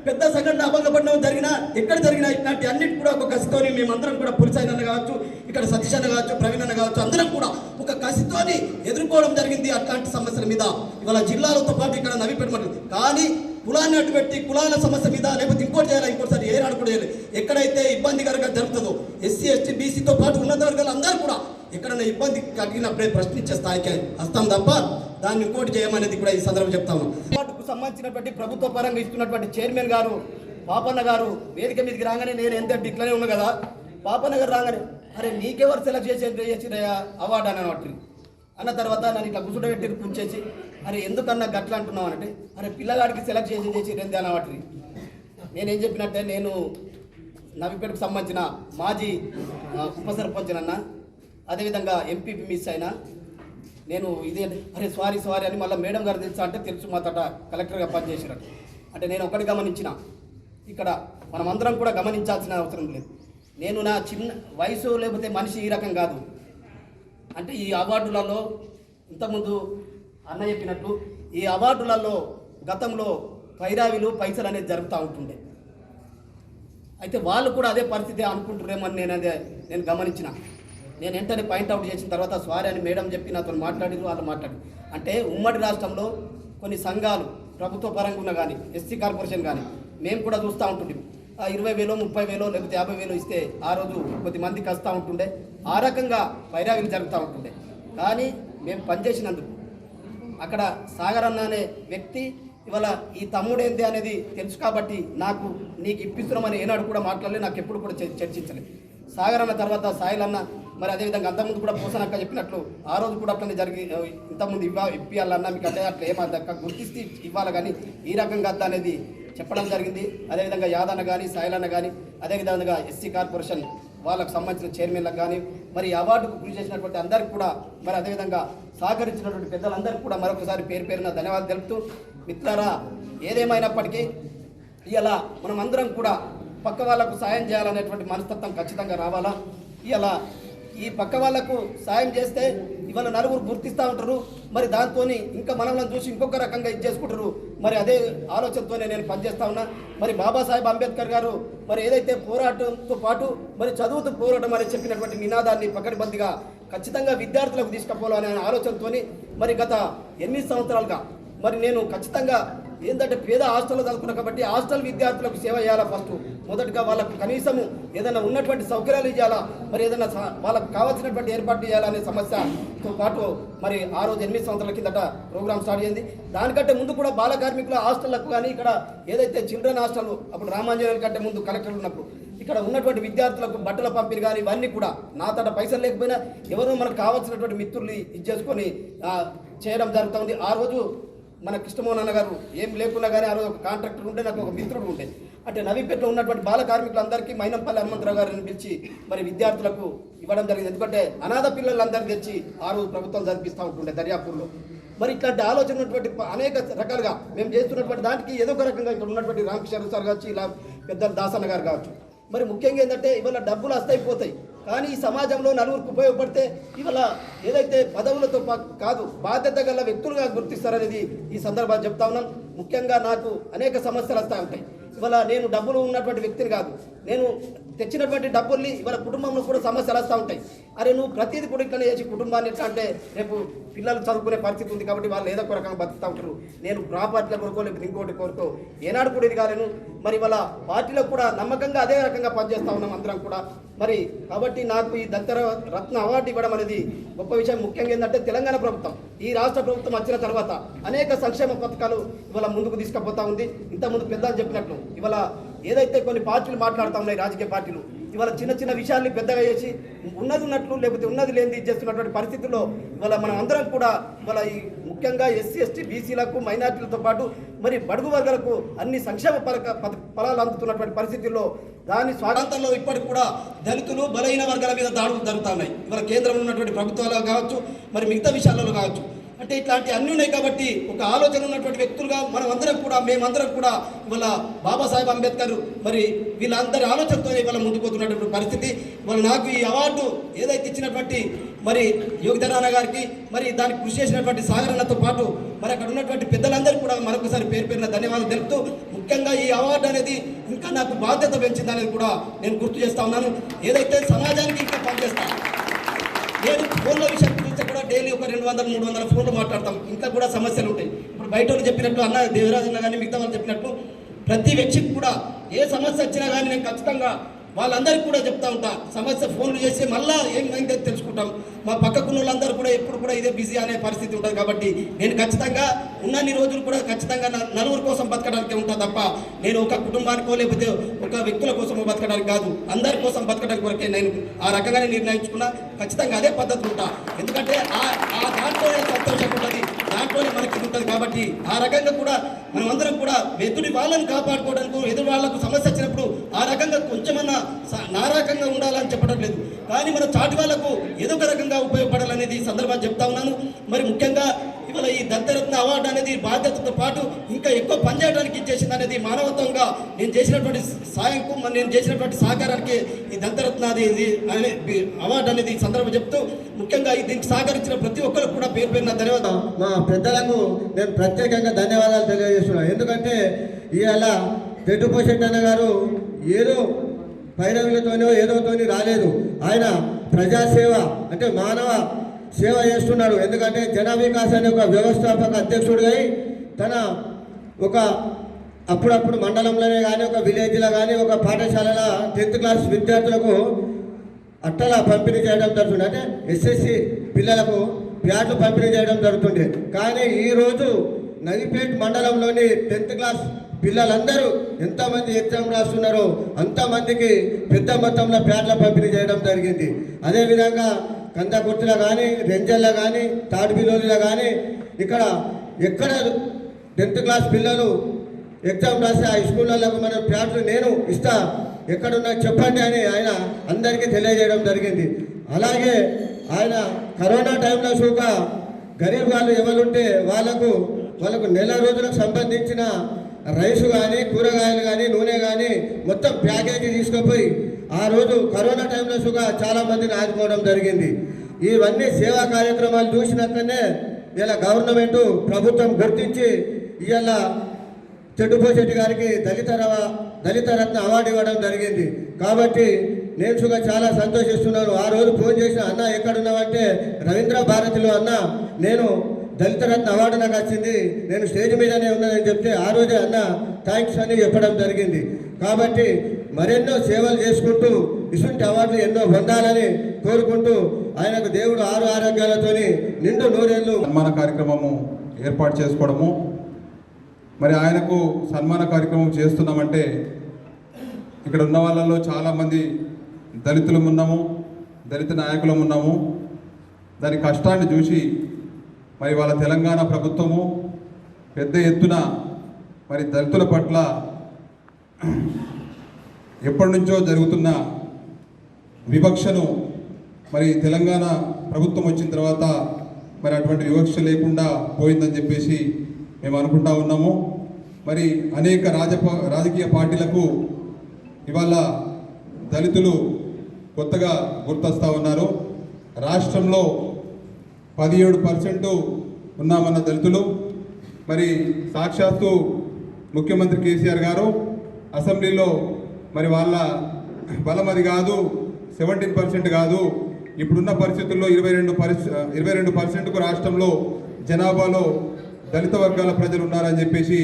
పెద్ద సంఘటన అభంగపడడం జరిగినా, ఎక్కడ జరిగినా ఇట్లాంటి అన్నిటి కూడా ఒక కసితోని మేమందరం కూడా పులిసైన కావచ్చు, ఇక్కడ సతీష్ అన్న కావచ్చు, ప్రవీణ్ అన్న కావచ్చు, అందరం కూడా ఒక కసితోని ఎదుర్కోవడం జరిగింది అట్లాంటి సమస్యల మీద. ఇవాళ జిల్లాలతో పాటు ఇక్కడ నవీపెట్టమంది, కానీ కులాన్ని అడ్డుపెట్టి కులాల సమస్య మీద లేకపోతే ఇంకోటి చేయాలి ఇంకోటిసారి ఏ నాడు కూడా చేయాలి. ఎక్కడైతే ఇబ్బందికరంగా జరుగుతుందో ఎస్సీ ఎస్టీ బీసీతో పాటు ఉన్నత వర్గాలు అందరూ కూడా ఎక్కడైనా ఇబ్బంది కలిగినప్పుడే ప్రశ్నించే స్థాయికి వస్తాం తప్ప దాన్ని ఇంకోటి చేయమనేది కూడా ఈ సందర్భం చెప్తాము. వాటికి సంబంధించినటువంటి ప్రభుత్వ పరంగా ఇస్తున్నటువంటి చైర్మన్ గారు పాపన్న గారు వేదిక మీదకి రాగానే నేను ఎంత ఇట్లనే ఉన్నా కదా, పాపన్న గారు రాగానే అరే నీకెవరు సెలెక్ట్ చేసిన అవార్డు అని అన్న తర్వాత నన్ను ఇట్లా కూర్చుండబెట్టి కూర్చేసి అరే ఎందుకన్నా గట్లా అంటున్నావు అంటే అరే పిల్లగాడికి సెలెక్ట్ చేసి రెండే అన్నవాటి. నేనేం చెప్పినట్టే నేను నవీపేటకు సంబంధించిన మాజీ ఉప సర్పంచ్నన్నా, అదేవిధంగా ఎంపీపీ మిస్ అయినా నేను ఇదే అరే సారీ అని మళ్ళీ మేడం గారు తెలుసా అంటే తెలుసు మా తట కలెక్టర్గా పనిచేసినట్టు. అంటే నేను ఒకటి గమనించిన, ఇక్కడ మనమందరం కూడా గమనించాల్సిన అవసరం లేదు. నేను నా చిన్న వయసు లేకపోతే మనిషి ఈ రకం కాదు. అంటే ఈ అవార్డులలో ఇంతకుముందు అన్న చెప్పినట్టు ఈ అవార్డులలో గతంలో పైరావిలు పైసలు అనేది జరుగుతూ ఉంటుండే. అయితే వాళ్ళు కూడా అదే పరిస్థితి అనుకుంటున్నారేమని నేను గమనించిన. నేను వెంటనే పాయింట్అవుట్ చేసిన తర్వాత సారీ అని మేడం చెప్పి నాతో వాళ్ళు మాట్లాడి అంటే ఉమ్మడి రాష్ట్రంలో కొన్ని సంఘాలు ప్రభుత్వ పరంగా ఉన్న కానీ ఎస్సీ కార్పొరేషన్ కానీ మేము కూడా చూస్తూ ఉంటుండే 20,000 30,000 లేకపోతే 50,000 ఇస్తే ఆ రోజు కొద్ది మందికి వస్తూ ఉంటుండే. ఆ రకంగా పైరావిలు జరుగుతూ ఉంటుండే. కానీ మేము పనిచేసినందుకు అక్కడ సాగర్ అన్న అనే వ్యక్తి ఇవాళ ఈ తమ్ముడేంది అనేది తెలుసు కాబట్టి నీకు ఇప్పిస్తున్నామని ఏనాడు కూడా మాట్లాడలేదు, నాకు ఎప్పుడు కూడా చర్చించలేదు. సాగర్ అన్న తర్వాత సాయిల్ అన్న, మరి అదేవిధంగా అంతకుముందు కూడా పోసనక్క చెప్పినట్లు ఆ రోజు కూడా అట్లనే జరిగి ఇంతకుముందు ఇప్పియాలన్నా మీకు అంటే అట్లా ఏమక్క గుర్తిస్తే ఇవ్వాలి కానీ ఈ రకంగా అద్ద అనేది చెప్పడం జరిగింది. అదేవిధంగా యాదన్న కానీ సాయిలన్న కానీ అదేవిధంగా ఎస్సీ కార్పొరేషన్ వాళ్ళకు సంబంధించిన చైర్మన్లకు కానీ మరి అవార్డుకు కృషి చేసినటువంటి అందరికీ కూడా మరి అదేవిధంగా సహకరించినటువంటి పెద్దలందరికీ కూడా మరొకసారి పేరున ధన్యవాదాలు తెలుపుతూ, మిత్రులారా ఏదేమైనప్పటికీ ఇలా మనం అందరం కూడా పక్క వాళ్ళకు సాయం చేయాలనేటువంటి మనస్తత్వం ఖచ్చితంగా రావాలా. ఇలా ఈ పక్క వాళ్ళకు సాయం చేస్తే ఇవాళ నలుగురు గుర్తిస్తూ ఉంటారు, మరి దాంతో ఇంకా మనల్ని చూసి ఇంకొక రకంగా ఇది చేసుకుంటారు. మరి అదే ఆలోచనతోనే నేను పనిచేస్తా ఉన్నా. మరి బాబాసాహెబ్ అంబేద్కర్ గారు మరి ఏదైతే పోరాటంతో పాటు మరి చదువుతూ పోరాటం అని చెప్పినటువంటి నినాదాన్ని పకడ్బందీగా ఖచ్చితంగా విద్యార్థులకు తీసుకుపోవాలనే ఆలోచనతో మరి గత 8 సంవత్సరాలుగా మరి నేను ఖచ్చితంగా ఏంటంటే పేద హాస్టల్లో చదువుకున్నా కాబట్టి హాస్టల్ విద్యార్థులకు సేవ చేయాలా. ఫస్ట్ మొదటగా వాళ్ళకు కనీసము ఏదైనా ఉన్నటువంటి సౌకర్యాలు ఇవ్వాలా, మరి ఏదైనా వాళ్ళకు కావాల్సినటువంటి ఏర్పాటు చేయాలనే సమస్యతో పాటు మరి ఆ రోజు 8 సంవత్సరాల కిందట ప్రోగ్రామ్ స్టార్ట్ అయింది. దానికంటే ముందు కూడా బాల కార్మికుల హాస్టళ్లకు కానీ ఇక్కడ ఏదైతే చిల్డ్రన్ హాస్టల్ అప్పుడు రామాంజనేయుల కంటే ముందు కలెక్టర్ ఉన్నప్పుడు ఇక్కడ ఉన్నటువంటి విద్యార్థులకు బట్టల పంపిణీ కానీ ఇవన్నీ కూడా నా తట పైసలు లేకపోయినా ఎవరో మనకు కావాల్సినటువంటి మిత్రుల్ని ఇచ్చేసుకొని చేయడం జరుగుతుంది. ఆ రోజు మన కృష్ణమోహన్ అన్న గారు ఏం లేకున్నా కానీ ఆ రోజు ఒక కాంట్రాక్టర్ ఉంటే నాకు ఒక మిత్రుడు ఉండే. అంటే నవీపేటలో ఉన్నటువంటి బాల కార్మికులందరికీ మైనంపల్లి హనుమంతరావు గారిని పిలిచి మరి విద్యార్థులకు ఇవ్వడం జరిగింది. ఎందుకంటే అనాథ పిల్లలందరినీ తెచ్చి ఆ రోజు ప్రభుత్వం జరిపిస్తూ ఉంటుండే దర్యాపూర్లో. మరి ఇట్లాంటి ఆలోచన ఉన్నటువంటి అనేక రకాలుగా మేము చేస్తున్నటువంటి దానికి ఏదో ఒక రకంగా ఇక్కడ ఉన్నటువంటి రామకృష్ణ సార్ కావచ్చు, ఇలా పెద్ద దాసన్న గారు కావచ్చు. మరి ముఖ్యంగా ఏంటంటే ఇవాళ డబ్బులు వస్తాయిపోతాయి, కానీ ఈ సమాజంలో నలుగురికి ఉపయోగపడితే ఇవాళ ఏదైతే పదవులతో కాదు బాధ్యత గల వ్యక్తులుగా గుర్తిస్తారనేది ఈ సందర్భాన్ని చెప్తా ఉన్నాం. ముఖ్యంగా నాకు అనేక సమస్యలు వస్తూ ఉంటాయి. ఇవాళ నేను డబ్బులు ఉన్నటువంటి వ్యక్తిని కాదు, నేను తెచ్చినటువంటి డబ్బుల్ని ఇవాళ కుటుంబంలో కూడా సమస్యలు వస్తూ ఉంటాయి. అరే నువ్వు ప్రతిదీ కూడా ఇట్లా చేసి కుటుంబాన్ని ఎట్లా అంటే రేపు పిల్లలు చదువుకునే పరిస్థితి ఉంది కాబట్టి వాళ్ళు ఏదో ఒక రకంగా బతుకుతూ ఉంటారు. నేను ప్రాపర్టీల కొరకు లేకపోతే ఇంకోటి కోరుకో ఏనాడు కూడా ఇది కాలేను. మరి ఇవాళ పార్టీలో కూడా నమ్మకంగా అదే రకంగా పనిచేస్తూ ఉన్నాం అందరం కూడా. మరి కాబట్టి నాకు ఈ దళితరత్న అవార్డు ఇవ్వడం అనేది గొప్ప విషయం. ముఖ్యంగా ఏంటంటే తెలంగాణ ప్రభుత్వం ఈ రాష్ట్ర ప్రభుత్వం వచ్చిన తర్వాత అనేక సంక్షేమ పథకాలు ఇవాళ ముందుకు తీసుకుపోతా ఉంది. ఇంతకుముందు పెద్దలు చెప్పినట్లు ఇవాళ ఏదైతే కొన్ని పార్టీలు మాట్లాడుతూ ఉన్నాయి రాజకీయ పార్టీలు ఇవాళ చిన్న చిన్న విషయాల్ని పెద్దగా చేసి ఉన్నది ఉన్నట్లు లేకపోతే ఉన్నది లేనిది చేస్తున్నటువంటి పరిస్థితుల్లో ఇవాళ మనం అందరం కూడా ఇవాళ ఈ ముఖ్యంగా ఎస్సీ ఎస్టీ బీసీలకు మైనార్టీలతో పాటు మరి బడుగు వర్గాలకు అన్ని సంక్షేమ ఫలాలు అందుతున్నటువంటి పరిస్థితుల్లో దాని స్వాగతంలో ఇప్పటికి కూడా దళితులు బలహీన వర్గాల మీద దాడులు జరుగుతూ ఉన్నాయి ఇవాళ కేంద్రంలో ఉన్నటువంటి ప్రభుత్వాలు కావచ్చు మరి మిగతా విషయాలలో కావచ్చు అంటే ఇట్లాంటి అన్నీ ఉన్నాయి కాబట్టి ఒక ఆలోచన ఉన్నటువంటి వ్యక్తులుగా మేమందరం కూడా ఇవాళ బాబాసాహెబ్ అంబేద్కర్ మరి వీళ్ళందరి ఆలోచనతో ఇవాళ ముందుకు పోతున్నటువంటి పరిస్థితి ఇవాళ నాకు ఈ అవార్డు ఏదైతే ఇచ్చినటువంటి మరి యోగిధరాణ గారికి మరి దానికి కృషి చేసినటువంటి సాగరన్నతో పాటు మరి అక్కడ ఉన్నటువంటి పెద్దలందరికీ కూడా మరొకసారి పేరున ధన్యవాదాలు తెలుపుతూ ముఖ్యంగా ఈ అవార్డు అనేది ఇంకా నాకు బాధ్యత పెంచిందనేది కూడా నేను గుర్తు చేస్తా ఉన్నాను ఏదైతే సమాజానికి ఇంకా పనిచేస్తాను నేను ఫోన్ల విషయం చూస్తే కూడా డైలీ ఒక 200-300 ఫోన్లు మాట్లాడతాం ఇంకా కూడా సమస్యలు ఉంటాయి ఇప్పుడు బయట వాళ్ళు చెప్పినట్టు అన్న దేవరాజన్న కానీ మిగతా వాళ్ళు చెప్పినట్టు ప్రతి వ్యక్తికి కూడా ఏ సమస్య వచ్చినా కానీ నేను ఖచ్చితంగా వాళ్ళందరికీ కూడా చెప్తా ఉంటా సమస్య ఫోన్లు చేసి మళ్ళీ ఏమైందో తెలుసుకుంటాం మా పక్కకున్న వాళ్ళందరూ కూడా ఎప్పుడు కూడా ఇదే బిజీ అనే పరిస్థితి ఉంటుంది కాబట్టి నేను ఖచ్చితంగా ఉన్నన్ని రోజులు కూడా ఖచ్చితంగా నలుగురు కోసం బతకడానికి ఉంటా తప్ప నేను ఒక కుటుంబానికో లేకపోతే ఒక వ్యక్తుల కోసమో బతకడానికి కాదు అందరి కోసం బతకడానికి కొరకే నేను ఆ రకంగానే నిర్ణయించుకున్నా ఖచ్చితంగా అదే పద్ధతి ఉంటా ఎందుకంటే ఆ దాంట్లోనే సంతోషం ఉంటుంది దాంట్లోనే మనకి ఉంటుంది కాబట్టి ఆ రకంగా కూడా మనమందరం కూడా ఎదుటి వాళ్ళని కాపాడుకోవడానికి ఎదుటి వాళ్ళకు సమస్య వచ్చినప్పుడు ఆ రకంగా కొంచెమన్నా నారకంగా ఉండాలని చెప్పడం లేదు కానీ మన చాటి వాళ్ళకు ఏదో ఒక రకంగా ఉపయోగపడాలనేది ఈ సందర్భాన్ని చెప్తా ఉన్నాను మరి ముఖ్యంగా ఇవాళ ఈ దత్తరత్న అవార్డు అనేది బాధ్యతతో పాటు ఇంకా ఎక్కువ పనిచేయడానికి ఇచ్చేసింది అనేది మానవత్వంగా నేను చేసినటువంటి సాయంకు నేను చేసినటువంటి సహకారానికి ఈ దత్తరత్న అవార్డు అనేది ఈ సందర్భం చెప్తూ ముఖ్యంగా దీనికి సహకరించిన ప్రతి ఒక్కరికి కూడా పేరున ధన్యవాదాలు మా పెద్దలకు నేను ప్రత్యేకంగా ధన్యవాదాలు తెలియజేస్తున్నాను ఎందుకంటే ఇవాళ తెడ్డుపోషెట్టి అన్న గారు ఏదో పైరవులతోనో ఏదోతోని రాలేదు ఆయన ప్రజాసేవ అంటే మానవ సేవ చేస్తున్నాడు ఎందుకంటే జన వికాస్ అనే ఒక వ్యవస్థాపక అధ్యక్షుడిగా తన ఒక అప్పుడప్పుడు మండలంలోనే కానీ ఒక విలేజ్లో కానీ ఒక పాఠశాలలో 10th క్లాస్ విద్యార్థులకు అట్టలా పంపిణీ చేయడం జరుగుతుంది అంటే ఎస్ఎస్సి పిల్లలకు ప్యాడ్లు పంపిణీ చేయడం జరుగుతుంది కానీ ఈరోజు నవిపేట్ మండలంలోని 10th క్లాస్ పిల్లలందరూ ఎంతమంది ఎగ్జామ్ రాస్తున్నారో అంతమందికి పెద్ద మొత్తంలో ప్యాడ్ల పంపిణీ చేయడం జరిగింది అదేవిధంగా కందకుర్తిలో కానీ రెంజల్లో కానీ తాడిపిల్లోలిలో కానీ ఇక్కడ ఎక్కడ 10th క్లాస్ పిల్లలు ఎగ్జామ్ రాస్తే ఆ స్కూళ్ళకు మన ప్యాడ్లు నేను ఇస్తా ఎక్కడున్నా చెప్పండి అని ఆయన అందరికీ తెలియజేయడం జరిగింది అలాగే ఆయన కరోనా టైంలో చూక గరీబ్ వాళ్ళు ఎవరుంటే వాళ్ళకు నెల రోజులకు సంబంధించిన రైసు కానీ కూరగాయలు కానీ నూనె కానీ మొత్తం ప్యాకేజీ తీసుకుపోయి ఆ రోజు కరోనా టైంలో సుగా చాలామందిని ఆదుకోవడం జరిగింది ఇవన్నీ సేవా కార్యక్రమాలు చూసినాకనే ఇలా గవర్నమెంట్ ప్రభుత్వం గుర్తించి ఇవాళ చెడ్డుపోశెట్టి గారికి దళిత రత్న అవార్డు ఇవ్వడం జరిగింది కాబట్టి నేను సుగా చాలా సంతోషిస్తున్నాను ఆ రోజు ఫోన్ చేసిన అన్న ఎక్కడున్నావంటే రవీంద్ర భారతిలో అన్న నేను దళిత రత్న అవార్డు నాకు వచ్చింది నేను స్టేజ్ మీదనే ఉన్నదని చెప్తే ఆ రోజే అన్న థ్యాంక్స్ అని చెప్పడం జరిగింది కాబట్టి మరెన్నో సేవలు చేసుకుంటూ ఇటువంటి అవార్డులు ఎన్నో పొందాలని కోరుకుంటూ ఆయనకు దేవుడు ఆరోగ్యాలతోని నిండు నూరేళ్ళు సన్మాన కార్యక్రమము ఏర్పాటు చేసుకోవడము మరి ఆయనకు సన్మాన కార్యక్రమం చేస్తున్నామంటే ఇక్కడ ఉన్న వాళ్ళలో చాలామంది దళితులం ఉన్నాము దళిత నాయకులం ఉన్నాము దాని కష్టాన్ని చూసి మరి వాళ్ళ తెలంగాణ ప్రభుత్వము పెద్ద ఎత్తున మరి దళితుల పట్ల ఎప్పటి నుంచో జరుగుతున్న వివక్షను మరి తెలంగాణ ప్రభుత్వం వచ్చిన తర్వాత మరి అటువంటి వివక్ష లేకుండా పోయిందని చెప్పేసి మేము అనుకుంటా ఉన్నాము మరి అనేక రాజకీయ పార్టీలకు ఇవాళ దళితులు కొత్తగా గుర్తొస్తూ ఉన్నారు రాష్ట్రంలో 17% ఉన్నామన్న దళితులు మరి సాక్షాత్తు ముఖ్యమంత్రి కేసీఆర్ గారు అసెంబ్లీలో మరి వాళ్ళ బలం అది కాదు 17% కాదు ఇప్పుడున్న పరిస్థితుల్లో 22%కు రాష్ట్రంలో జనాభాలో దళిత వర్గాల ప్రజలు ఉన్నారని చెప్పేసి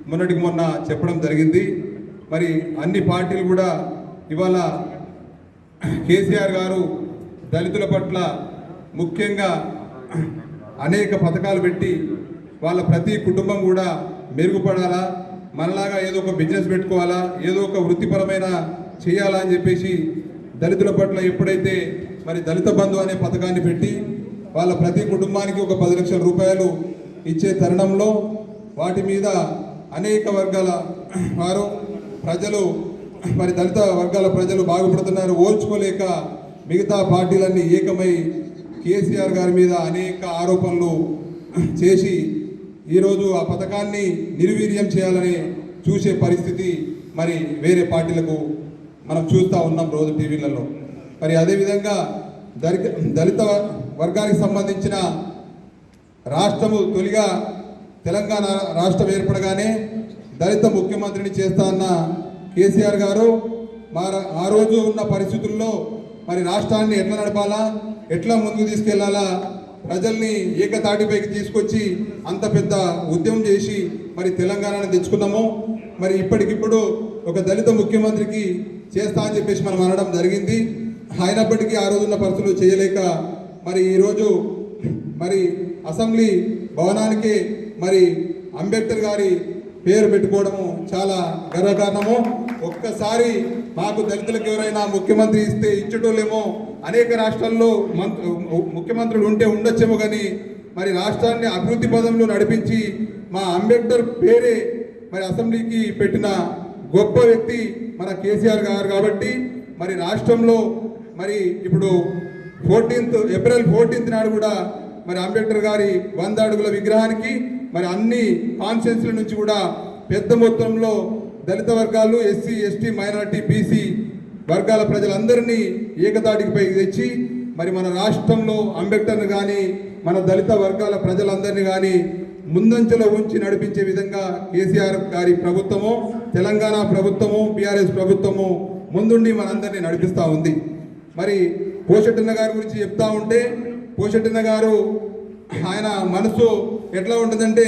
మొన్నటికి మొన్న చెప్పడం జరిగింది మరి అన్ని పార్టీలు కూడా ఇవాళ కేసీఆర్ గారు దళితుల పట్ల ముఖ్యంగా అనేక పథకాలు పెట్టి వాళ్ళ ప్రతి కుటుంబం కూడా మెరుగుపడాలా మనలాగా ఏదో ఒక బిజినెస్ పెట్టుకోవాలా, ఏదో ఒక వృత్తిపరమైన చేయాలా అని చెప్పేసి దళితుల పట్ల ఎప్పుడైతే మరి దళిత బంధు అనే పథకాన్ని పెట్టి వాళ్ళ ప్రతి కుటుంబానికి ఒక 10 లక్షల రూపాయలు ఇచ్చే తరుణంలో వాటి మీద అనేక వర్గాల వారు ప్రజలు మరి దళిత వర్గాల ప్రజలు బాగుపడుతున్నారు. ఓర్చుకోలేక మిగతా పార్టీలన్నీ ఏకమై కేసీఆర్ గారి మీద అనేక ఆరోపణలు చేసి ఈరోజు ఆ పథకాన్ని నిర్వీర్యం చేయాలని చూసే పరిస్థితి మరి వేరే పార్టీలకు మనం చూస్తూ ఉన్నాం రోజు టీవీలలో. మరి అదేవిధంగా దళిత వర్గానికి సంబంధించిన రాష్ట్రము తొలిగా తెలంగాణ రాష్ట్రం ఏర్పడగానే దళిత ముఖ్యమంత్రిని చేస్తా అన్న కేసీఆర్ గారు ఆ రోజు ఉన్న పరిస్థితుల్లో మరి రాష్ట్రాన్ని ఎట్లా నడపాలా, ఎట్లా ముందుకు తీసుకెళ్లాలా, ప్రజల్ని ఏకతాటిపైకి తీసుకొచ్చి అంత పెద్ద ఉద్యమం చేసి మరి తెలంగాణను తెచ్చుకున్నాము. మరి ఇప్పటికిప్పుడు ఒక దళిత ముఖ్యమంత్రికి చేస్తా అని చెప్పేసి మనం అనడం జరిగింది. అయినప్పటికీ ఆ రోజున్న పరిస్థితులు చేయలేక మరి ఈరోజు మరి అసెంబ్లీ భవనానికి మరి అంబేద్కర్ గారి పేరు పెట్టుకోవడము చాలా గర్వకారణము. ఒక్కసారి మాకు దళితులకు ఎవరైనా ముఖ్యమంత్రి ఇస్తే ఇచ్చటోళ్ళేమో, అనేక రాష్ట్రాల్లో ముఖ్యమంత్రులు ఉంటే ఉండొచ్చేమో, కానీ మరి రాష్ట్రాన్ని అభివృద్ధి పదంలో నడిపించి మా అంబేద్కర్ పేరే మరి అసెంబ్లీకి పెట్టిన గొప్ప వ్యక్తి మన కేసీఆర్ గారు. కాబట్టి మరి రాష్ట్రంలో మరి ఇప్పుడు ఏప్రిల్ 14 నాడు కూడా మరి అంబేద్కర్ గారి 100 అడుగుల విగ్రహానికి మరి అన్ని కాన్స్టిట్యూన్సీల నుంచి కూడా పెద్ద మొత్తంలో దళిత వర్గాలు, ఎస్సీ, ఎస్టీ, మైనారిటీ, బీసీ వర్గాల ప్రజలందరినీ ఏకతాటిపై తెచ్చి మరి మన రాష్ట్రంలో అంబేద్కర్ని కానీ మన దళిత వర్గాల ప్రజలందరినీ కానీ ముందంచెలో ఉంచి నడిపించే విధంగా కేసీఆర్ గారి ప్రభుత్వము, తెలంగాణ ప్రభుత్వము, బీఆర్ఎస్ ప్రభుత్వము ముందుండి మనందరినీ నడిపిస్తూ ఉంది. మరి పోషెట్టన్న గారి గురించి చెప్తా ఉంటే, పోషెట్టన్న గారు ఆయన మనసు ఎట్లా ఉంటుందంటే,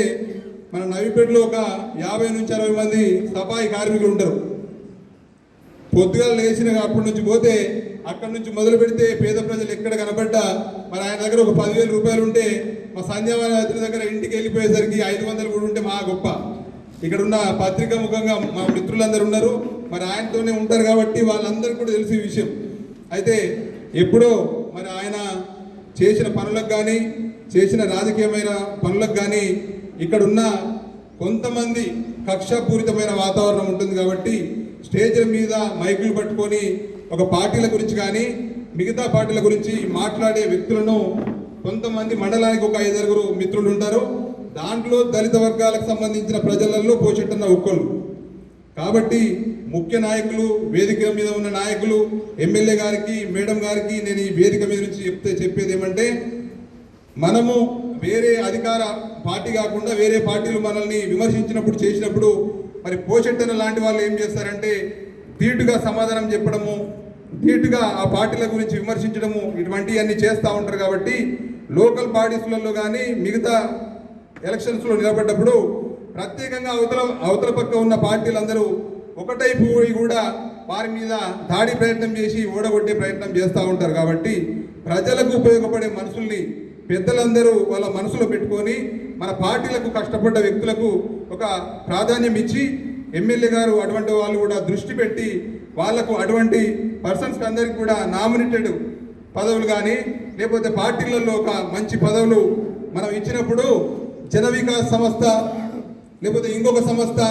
మన నవిపేటలో ఒక 50 నుంచి 60 మంది సఫాయి కార్మికులు ఉంటారు. పొద్దుగా లేచిన అప్పటి నుంచి పోతే అక్కడి నుంచి మొదలు పెడితే పేద ప్రజలు ఎక్కడ కనబడ్డా మరి ఆయన దగ్గర ఒక 10,000 రూపాయలు ఉంటే, మా సంధ్యావారి దగ్గర ఇంటికి వెళ్ళిపోయేసరికి 500 కూడా ఉంటే మా గొప్ప. ఇక్కడ ఉన్న పత్రికా ముఖంగా మా మిత్రులందరూ ఉన్నారు, మరి ఆయనతోనే ఉంటారు కాబట్టి వాళ్ళందరికీ కూడా తెలిసే విషయం. అయితే ఎప్పుడో మరి ఆయన చేసిన పనులకు కానీ, చేసిన రాజకీయమైన పనులకు కానీ ఇక్కడున్న కొంతమంది కక్షపూరితమైన వాతావరణం ఉంటుంది. కాబట్టి స్టేజ్ల మీద మైకులు పట్టుకొని ఒక పార్టీల గురించి కానీ మిగతా పార్టీల గురించి మాట్లాడే వ్యక్తులను కొంతమంది మండలానికి ఒక 5-6 మిత్రులు ఉంటారు. దాంట్లో దళిత వర్గాలకు సంబంధించిన ప్రజలలో పోషెట్టన్న ఒక్కళ్ళు. కాబట్టి ముఖ్య నాయకులు, వేదిక మీద ఉన్న నాయకులు, ఎమ్మెల్యే గారికి, మేడం గారికి నేను ఈ వేదిక మీద నుంచి చెప్పేది ఏమంటే, మనము వేరే అధికార పార్టీ కాకుండా వేరే పార్టీలు మనల్ని విమర్శించినప్పుడు, చేసినప్పుడు మరి పోషెట్టన్న లాంటి వాళ్ళు ఏం చేస్తారంటే ధీటుగా సమాధానం చెప్పడము, ధీటుగా ఆ పార్టీల గురించి విమర్శించడము, ఇటువంటివన్నీ చేస్తూ ఉంటారు. కాబట్టి లోకల్ బాడీస్లలో కానీ మిగతా ఎలక్షన్స్లో నిలబడ్డప్పుడు ప్రత్యేకంగా అవతల పక్క ఉన్న పార్టీలందరూ ఒకటైపు కూడా వారి మీద దాడి ప్రయత్నం చేసి ఓడగొట్టే ప్రయత్నం చేస్తూ ఉంటారు. కాబట్టి ప్రజలకు ఉపయోగపడే మనుషుల్ని పెద్దలందరూ వాళ్ళ మనసులో పెట్టుకొని మన పార్టీలకు కష్టపడ్డ వ్యక్తులకు ఒక ప్రాధాన్యం ఇచ్చి, ఎమ్మెల్యే గారు అటువంటి వాళ్ళు కూడా దృష్టి పెట్టి వాళ్లకు అటువంటి పర్సన్స్కి అందరికీ కూడా నామినేటెడ్ పదవులు కానీ లేకపోతే పార్టీలలో ఒక మంచి పదవులు మనం ఇచ్చినప్పుడు జన వికాస్ సంస్థ లేకపోతే ఇంకొక సంస్థ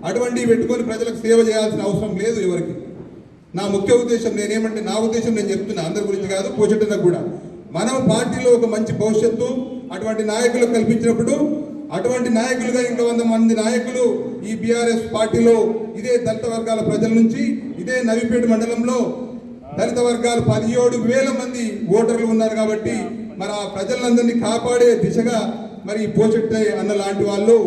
అటువంటివి పెట్టుకొని ప్రజలకు సేవ చేయాల్సిన అవసరం లేదు ఎవరికి. నా ముఖ్య ఉద్దేశం నేనేమంటే, నా ఉద్దేశం నేను చెప్తున్నా, అందరి గురించి కాదు, పోషెట్టనకు కూడా మనం పార్టీలో ఒక మంచి భవిష్యత్తు అటువంటి నాయకులు కల్పించినప్పుడు అటువంటి నాయకులుగా ఇంకా 100 మంది నాయకులు ఈ బీఆర్ఎస్ పార్టీలో ఇదే దళిత వర్గాల ప్రజల నుంచి ఇదే నవిపేట మండలంలో దళిత వర్గాలు 17,000 మంది ఓటర్లు ఉన్నారు. కాబట్టి మరి ఆ ప్రజలందరినీ కాపాడే దిశగా మరి పోషెట్టే అన్న లాంటి వాళ్ళు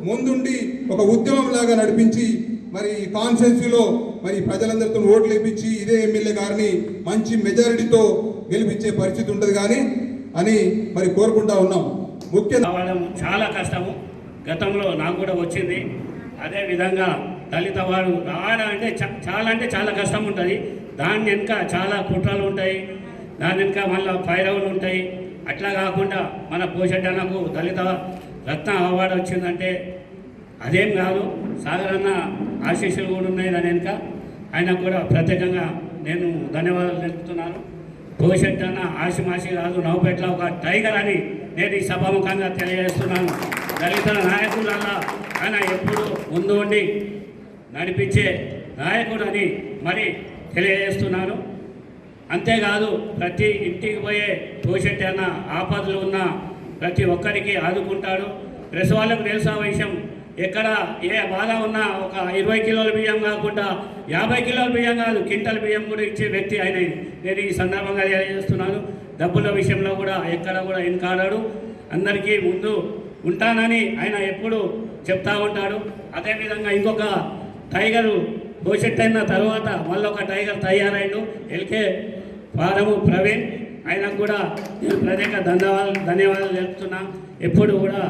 ముందుండి ఒక ఉద్యమం లాగా నడిపించి మరి కాన్స్టిట్యున్సీలో మరి ప్రజలందరితో ఓట్లు వేయించి ఇదే ఎమ్మెల్యే గారిని మంచి మెజారిటీతో గెలిపించే పరిస్థితి ఉంటుంది కానీ అని మరి కోరుకుంటా ఉన్నాం. ముఖ్యంగా చాలా కష్టము, గతంలో నాకు కూడా వచ్చింది. అదేవిధంగా దళిత వాడు రావాలంటే చాలా కష్టం ఉంటుంది. దాని వెనుక చాలా కుట్రలు ఉంటాయి, దాని వెనుక మళ్ళీ పైరవులు ఉంటాయి. అట్లా కాకుండా మన పోషెట్టన్నకు దళిత రత్న అవార్డు వచ్చిందంటే అదేం కాదు, సాగర్ అన్న ఆశీస్సులు కూడా ఉన్నాయి దాని వెనుక. ఆయనకు కూడా ప్రత్యేకంగా నేను ధన్యవాదాలు తెలుపుతున్నాను. భవిష్యత్తు అన్న ఆశమాషి కాదు, నవపేటలో ఒక టైగర్ అని నేను ఈ సభాముఖంగా తెలియజేస్తున్నాను. దళితుల నాయకులల్లా ఆయన ఎప్పుడు ముందు ఉండి నడిపించే నాయకుడు అని మరి తెలియజేస్తున్నాను. అంతేకాదు ప్రతి ఇంటికి పోయే భవిష్యత్తు అన్న ఆపదలు ఉన్న ప్రతి ఒక్కరికి ఆదుకుంటాడు. ప్రెస్ వాళ్ళకు తెలుసా విషయం, ఎక్కడ ఏ బాధ ఉన్నా ఒక 20 కిలోల బియ్యం కాకుండా 50 కిలోల బియ్యం కాదు, క్వింటల్ బియ్యం కూడా ఇచ్చే వ్యక్తి ఆయన. నేను ఈ సందర్భంగా తెలియజేస్తున్నాను. డబ్బుల విషయంలో కూడా ఎక్కడ కూడా వెనకాడాడు. అందరికీ ముందు ఉంటానని ఆయన ఎప్పుడు చెప్తా ఉంటాడు. అదేవిధంగా ఇంకొక టైగరు భవిష్యత్తు అయిన తర్వాత మళ్ళీ ఒక టైగర్ తయారైండు, ఎల్కే ఫారము ప్రవీణ్. ఆయనకు కూడా నేను ప్రత్యేక ధన్యవాదాలు తెలుపుతున్నా. ఎప్పుడు కూడా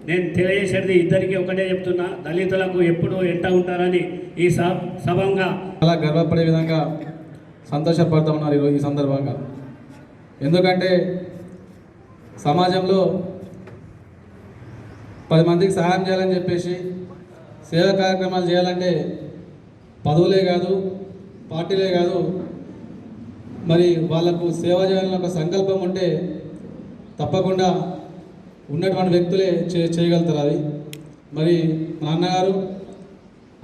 నేను తెలియజేసేది ఇద్దరికి ఒకటే చెప్తున్నా, దళితులకు ఎప్పుడు ఎంట ఉంటారని ఈ సభంగా చాలా గర్వపడే విధంగా సంతోషపడుతూ ఉన్నారు ఈ సందర్భంగా. ఎందుకంటే సమాజంలో 10 మందికి సహాయం చేయాలని చెప్పేసి సేవా కార్యక్రమాలు చేయాలంటే పదవులే కాదు, పార్టీలే కాదు, మరి వాళ్లకు సేవ చేయాలని ఒక సంకల్పం ఉంటే తప్పకుండా ఉన్నటువంటి వ్యక్తులే చేయగలుగుతారు. అది మరి మా నాన్నగారు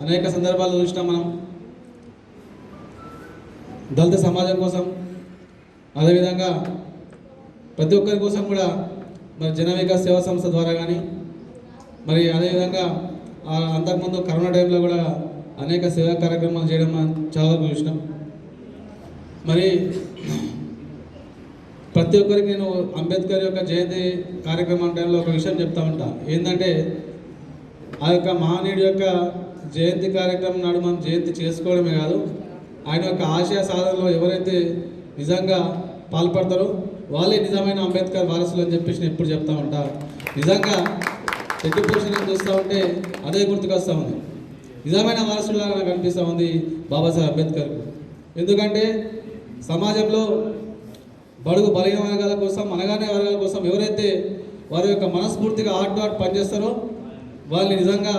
అనేక సందర్భాలు చూసినాం మనం. దళిత సమాజం కోసం, అదేవిధంగా ప్రతి ఒక్కరి కోసం కూడా మరి జన వికాస్ సేవా సంస్థ ద్వారా కానీ, మరి అదేవిధంగా అంతకుముందు కరోనా టైంలో కూడా అనేక సేవా కార్యక్రమాలు చేయడం మనం చాలా చూసినాం. మరి ప్రతి ఒక్కరికి నేను అంబేద్కర్ యొక్క జయంతి కార్యక్రమం టైంలో ఒక విషయం చెప్తా ఉంటా. ఏంటంటే ఆ యొక్క మహనీయుడి యొక్క జయంతి కార్యక్రమం నాడు మనం జయంతి చేసుకోవడమే కాదు, ఆయన యొక్క ఆశయ సాధనలో ఎవరైతే నిజంగా పాల్పడతారో వాళ్ళే నిజమైన అంబేద్కర్ వారసులు అని చెప్పేసి నేను ఎప్పుడు చెప్తా ఉంటా. నిజంగా చెట్టు పోషణ చూస్తూ ఉంటే అదే గుర్తుకొస్తూ ఉంది. నిజమైన వారసులాగా నాకు అనిపిస్తూ ఉంది బాబాసాహెబ్ అంబేద్కర్కు. ఎందుకంటే సమాజంలో బడుగు బలహీన వర్గాల కోసం, అనగానే వర్గాల కోసం ఎవరైతే వారి యొక్క మనస్ఫూర్తిగా ఆర్ట్ పనిచేస్తారో వాళ్ళని నిజంగా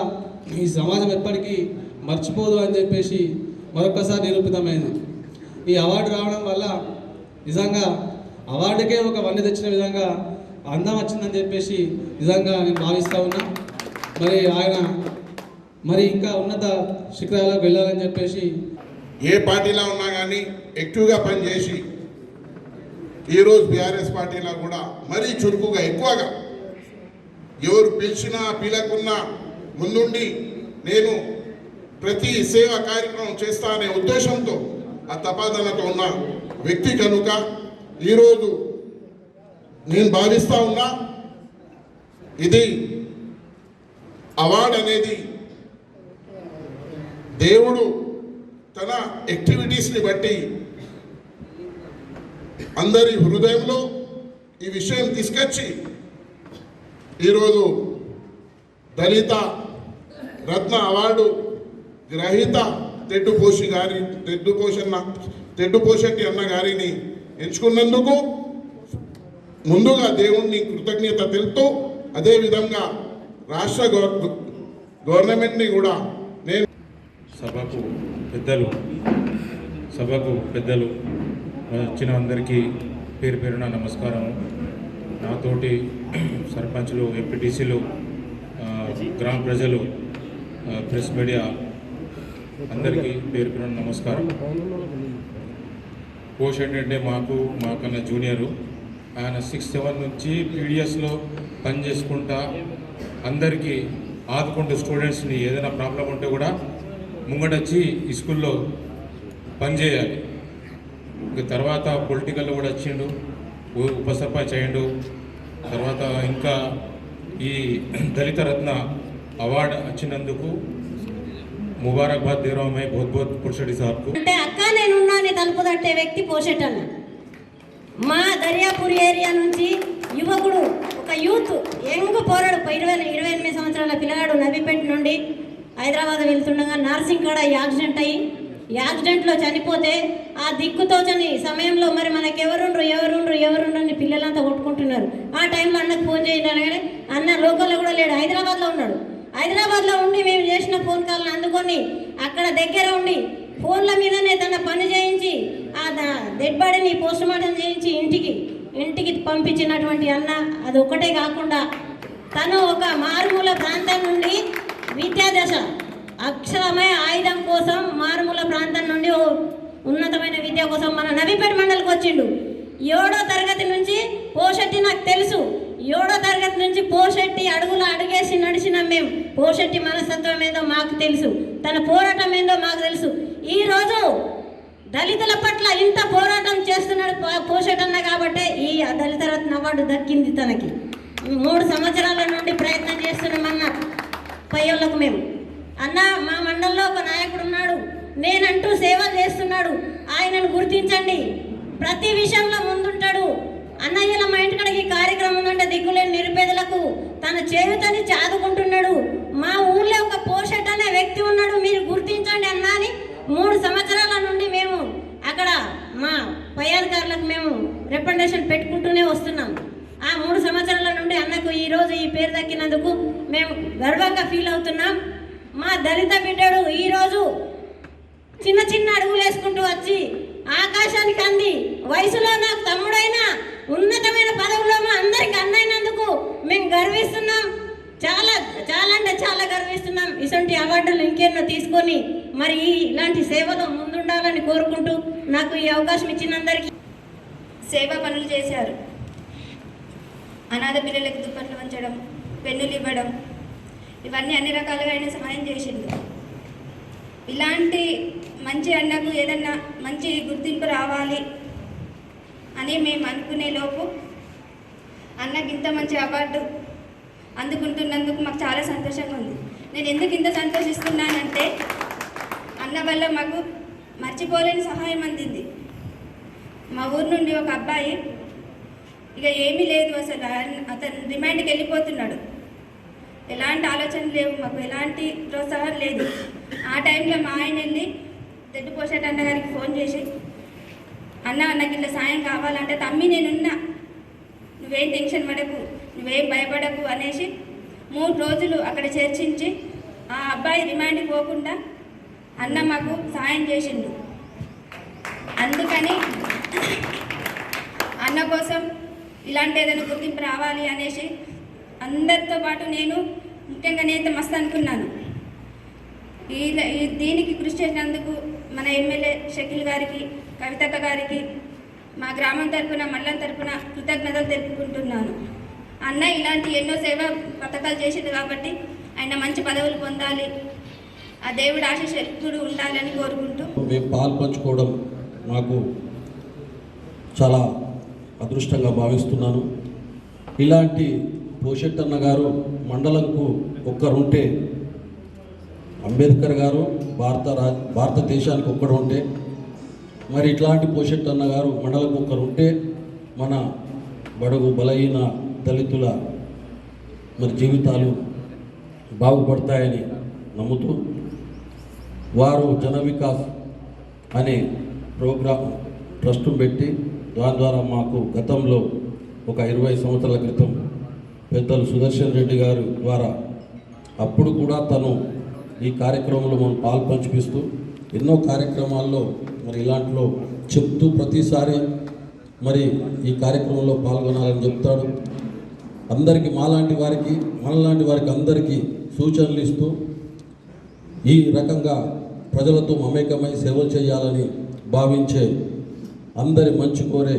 ఈ సమాజం ఎప్పటికీ మర్చిపోదు అని చెప్పేసి మరొకసారి నిరూపితమైంది. ఈ అవార్డు రావడం వల్ల నిజంగా అవార్డుకే ఒక వన్నె తెచ్చిన విధంగా అందం వచ్చిందని చెప్పేసి నిజంగా నేను భావిస్తూ ఉన్నా. మరి ఆయన మరి ఇంకా ఉన్నత శిఖరాలకు వెళ్ళాలని చెప్పేసి ఏ పార్టీలో ఉన్నా కానీ యాక్టివ్గా పనిచేసి ఈరోజు బీఆర్ఎస్ పార్టీలో కూడా మరీ చురుకుగా ఎక్కువగా ఎవరు పిలిచినా పిలకున్నా ముందుండి నేను ప్రతి సేవా కార్యక్రమం చేస్తా అనే ఉద్దేశంతో ఆ తపాదనతో ఉన్న వ్యక్తి కనుక ఈరోజు నేను భావిస్తూ ఉన్నా ఇది అవార్డు అనేది దేవుడు తన యాక్టివిటీస్ని బట్టి అందరి హృదయంలో ఈ విషయం తీసుకొచ్చి ఈరోజు దళిత రత్న అవార్డు గ్రహీత తెడ్డుపోషెట్టి అన్న గారిని ఎంచుకున్నందుకు ముందుగా దేవుణ్ణి కృతజ్ఞత తెలుపుతూ అదేవిధంగా రాష్ట్ర గవర్నమెంట్ని కూడా నేను సభకు పెద్దలు వచ్చిన అందరికీ పేరు పేరున నమస్కారం. నాతోటి సర్పంచులు, ఎంపీటీసీలు, గ్రామ ప్రజలు, ప్రెస్ మీడియా అందరికీ పేరు పేరున నమస్కారం. పోషెట్టి అంటే మాకన్నా జూనియరు. ఆయన 6th, 7th నుంచి పీడిఎస్లో పనిచేసుకుంటా అందరికీ ఆదుకుంటూ స్టూడెంట్స్ని ఏదైనా ప్రాబ్లం ఉంటే కూడా ముంగటొచ్చి ఈ స్కూల్లో పనిచేయాలి. ఇంకా తర్వాత పొలిటికల్లో కూడా వచ్చిండు, ఉప సర్పంచ్ అయ్యిండు. తర్వాత ఇంకా ఈ దళిత రత్న అవార్డు వచ్చినందుకు ముబారక్బాద్ దే రहा हूं मैं बहुत पोशెట్టి సార్కు. అంటే అక్క నేనున్నా అని తలుపు తట్టే వ్యక్తి పోషెట్టి అన్న. మా దర్యాపూర్ ఏరియా నుంచి యువకుడు, ఒక యూత్ యంగ్ పోరాడు, 28 సంవత్సరాల పిల్లగాడు నబీపేట నుండి హైదరాబాద్ వెళ్తుండగా నార్సింగ్ కాడ యాక్సిడెంట్లో చనిపోతే ఆ దిక్కుతోచని సమయంలో మరి మనకు ఎవరుండ్రు అని పిల్లలంతా కొట్టుకుంటున్నారు. ఆ టైంలో అన్నకు ఫోన్ చేయండి అనగానే అన్న లోకల్లో కూడా లేడు, హైదరాబాద్లో ఉన్నాడు. హైదరాబాద్లో ఉండి మేము చేసిన ఫోన్ కాల్ని అందుకొని అక్కడ దగ్గర ఉండి ఫోన్ల మీదనే తన పని చేయించి ఆ డెడ్ బాడీని పోస్ట్ మార్టం చేయించి ఇంటికి పంపించినటువంటి అన్న అది ఒక్కటే కాకుండా తను ఒక మారుమూల ప్రాంతం నుండి విద్యాదశ అక్షరమే ఆయుధం కోసం మారుమూల ప్రాంతం నుండి ఉన్నతమైన విద్య కోసం మన నవీపేట మండలికి వచ్చిండు. 7వ తరగతి నుంచి పోషెట్టి నాకు తెలుసు. 7వ తరగతి నుంచి పోషెట్టి అడుగులు అడుగేసి నడిచిన మేము. పోషెట్టి మనస్తత్వం ఏందో మాకు తెలుసు, తన పోరాటం ఏందో మాకు తెలుసు. ఈరోజు దళితుల పట్ల ఇంత పోరాటం చేస్తున్నాడు పోషెట్టన్న కాబట్టి ఈ దళిత రత్న అవార్డు దక్కింది తనకి. 3 సంవత్సరాల నుండి ప్రయత్నం చేస్తున్నామన్న పయ్యోళ్ళకు మేము. అన్న మా మండలంలో ఒక నాయకుడు ఉన్నాడు, నేనంటూ సేవలు చేస్తున్నాడు, ఆయనను గుర్తించండి, ప్రతి విషయంలో ముందుంటాడు. అన్నయ్యల మా ఇంటికాడికి కార్యక్రమం ఉందంటే దిక్కులేని నిరుపేదలకు తన చేయుతని చాదుకుంటున్నాడు. మా ఊర్లో ఒక పోషెట్ అనే వ్యక్తి ఉన్నాడు, మీరు గుర్తించండి అన్న అని 3 సంవత్సరాల నుండి మేము అక్కడ మా పై అధికారులకు మేము రికమెండేషన్ పెట్టుకుంటూనే వస్తున్నాం. ఆ 3 సంవత్సరాల నుండి అన్నకు ఈరోజు ఈ పేరు దక్కినందుకు మేము గర్వంగా ఫీల్ అవుతున్నాం. మా దళిత బిడ్డడు ఈరోజు చిన్న అడుగులు వేసుకుంటూ వచ్చి ఆకాశానికి అంది, వయసులో నాకు తమ్ముడైనా ఉన్నతమైన పదవుల్లో మా అందరికి అన్నైనందుకు మేము గర్విస్తున్నాం. చాలా చాలా అంటే చాలా గర్విస్తున్నాం. ఇటువంటి అవార్డులు ఇంకెన్నో తీసుకొని మరి ఇలాంటి సేవలో ముందుండాలని కోరుకుంటూ నాకు ఈ అవకాశం ఇచ్చినందరికీ సేవా పనులు చేశారు. అనాథ పిల్లలకు దుప్పట్లు వంచడం, పెన్నులు ఇవ్వడం, ఇవన్నీ అన్ని రకాలుగా ఆయన సహాయం చేసిండు. ఇలాంటి మంచి అన్నకు ఏదన్నా మంచి గుర్తింపు రావాలి అని మేము అనుకునే లోపు అన్నకి ఇంత మంచి అవార్డు అందుకుంటున్నందుకు మాకు చాలా సంతోషంగా ఉంది. నేను ఎందుకు ఇంత సంతోషిస్తున్నానంటే అన్న వల్ల మాకు మర్చిపోలేని సహాయం అందింది. మా ఊరు నుండి ఒక అబ్బాయి ఇక ఏమీ లేదు, అసలు అతను రిమాండ్కి వెళ్ళిపోతున్నాడు. ఎలాంటి ఆలోచన లేవు, మాకు ఎలాంటి ప్రోత్సాహం లేదు. ఆ టైంలో మా ఆయన వెళ్ళి తెడ్డు పోషెట్ అన్న గారికి ఫోన్ చేసి, అన్నకి ఇట్లా సాయం కావాలంటే, తమ్మి నేనున్నా, నువ్వేం టెన్షన్ పడకు, నువ్వేం భయపడకు అనేసి 3 రోజులు అక్కడ చర్చించి ఆ అబ్బాయి రిమాండ్కి పోకుండా అన్న మాకు సాయం చేసిండు. అందుకని అన్న కోసం ఇలాంటి ఏదైనా గుర్తింపు రావాలి అనేసి అందరితో పాటు నేను ముఖ్యంగా నేత మస్తు అనుకున్నాను. దీనికి కృషి చేసినందుకు మన ఎమ్మెల్యే షకీల్ గారికి, కవితక్క గారికి, మా గ్రామం తరపున మల్లం తరపున కృతజ్ఞతలు తెలుపుకుంటున్నాను. అన్న ఇలాంటి ఎన్నో సేవా పథకాలు చేసింది కాబట్టి ఆయన మంచి పదవులు పొందాలి, ఆ దేవుడు ఆశీస్సు ఎప్పుడు ఉండాలని కోరుకుంటూ మేము పాల్పంచుకోవడం నాకు చాలా అదృష్టంగా భావిస్తున్నాను. ఇలాంటి పోషెట్టన్న గారు మండలంకు ఒక్కరుంటే, అంబేద్కర్ గారు భారతదేశానికి ఒక్కడు ఉంటే, మరి ఇట్లాంటి పోషెట్టన్న గారు మండలంకు ఒక్కరుంటే మన బడుగు బలహీన దళితుల మరి జీవితాలు బాగుపడతాయని నమ్ముతూ వారు జన వికాస్ అనే ప్రోగ్రాం ట్రస్ట్ పెట్టి దాని ద్వారా మాకు గతంలో ఒక 20 సంవత్సరాల క్రితం పెద్దలు సుదర్శన్ రెడ్డి గారు ద్వారా అప్పుడు కూడా తను ఈ కార్యక్రమంలో మనం పాల్పంచిపిస్తూ ఎన్నో కార్యక్రమాల్లో మరి ఇలాంటిలో చెప్తూ ప్రతిసారి మరి ఈ కార్యక్రమంలో పాల్గొనాలని చెప్తాడు. అందరికీ మనలాంటి వారికి అందరికీ సూచనలు ఇస్తూ ఈ రకంగా ప్రజలతో మమేకమై సేవలు చేయాలని భావించే అందరి మంచి కోరే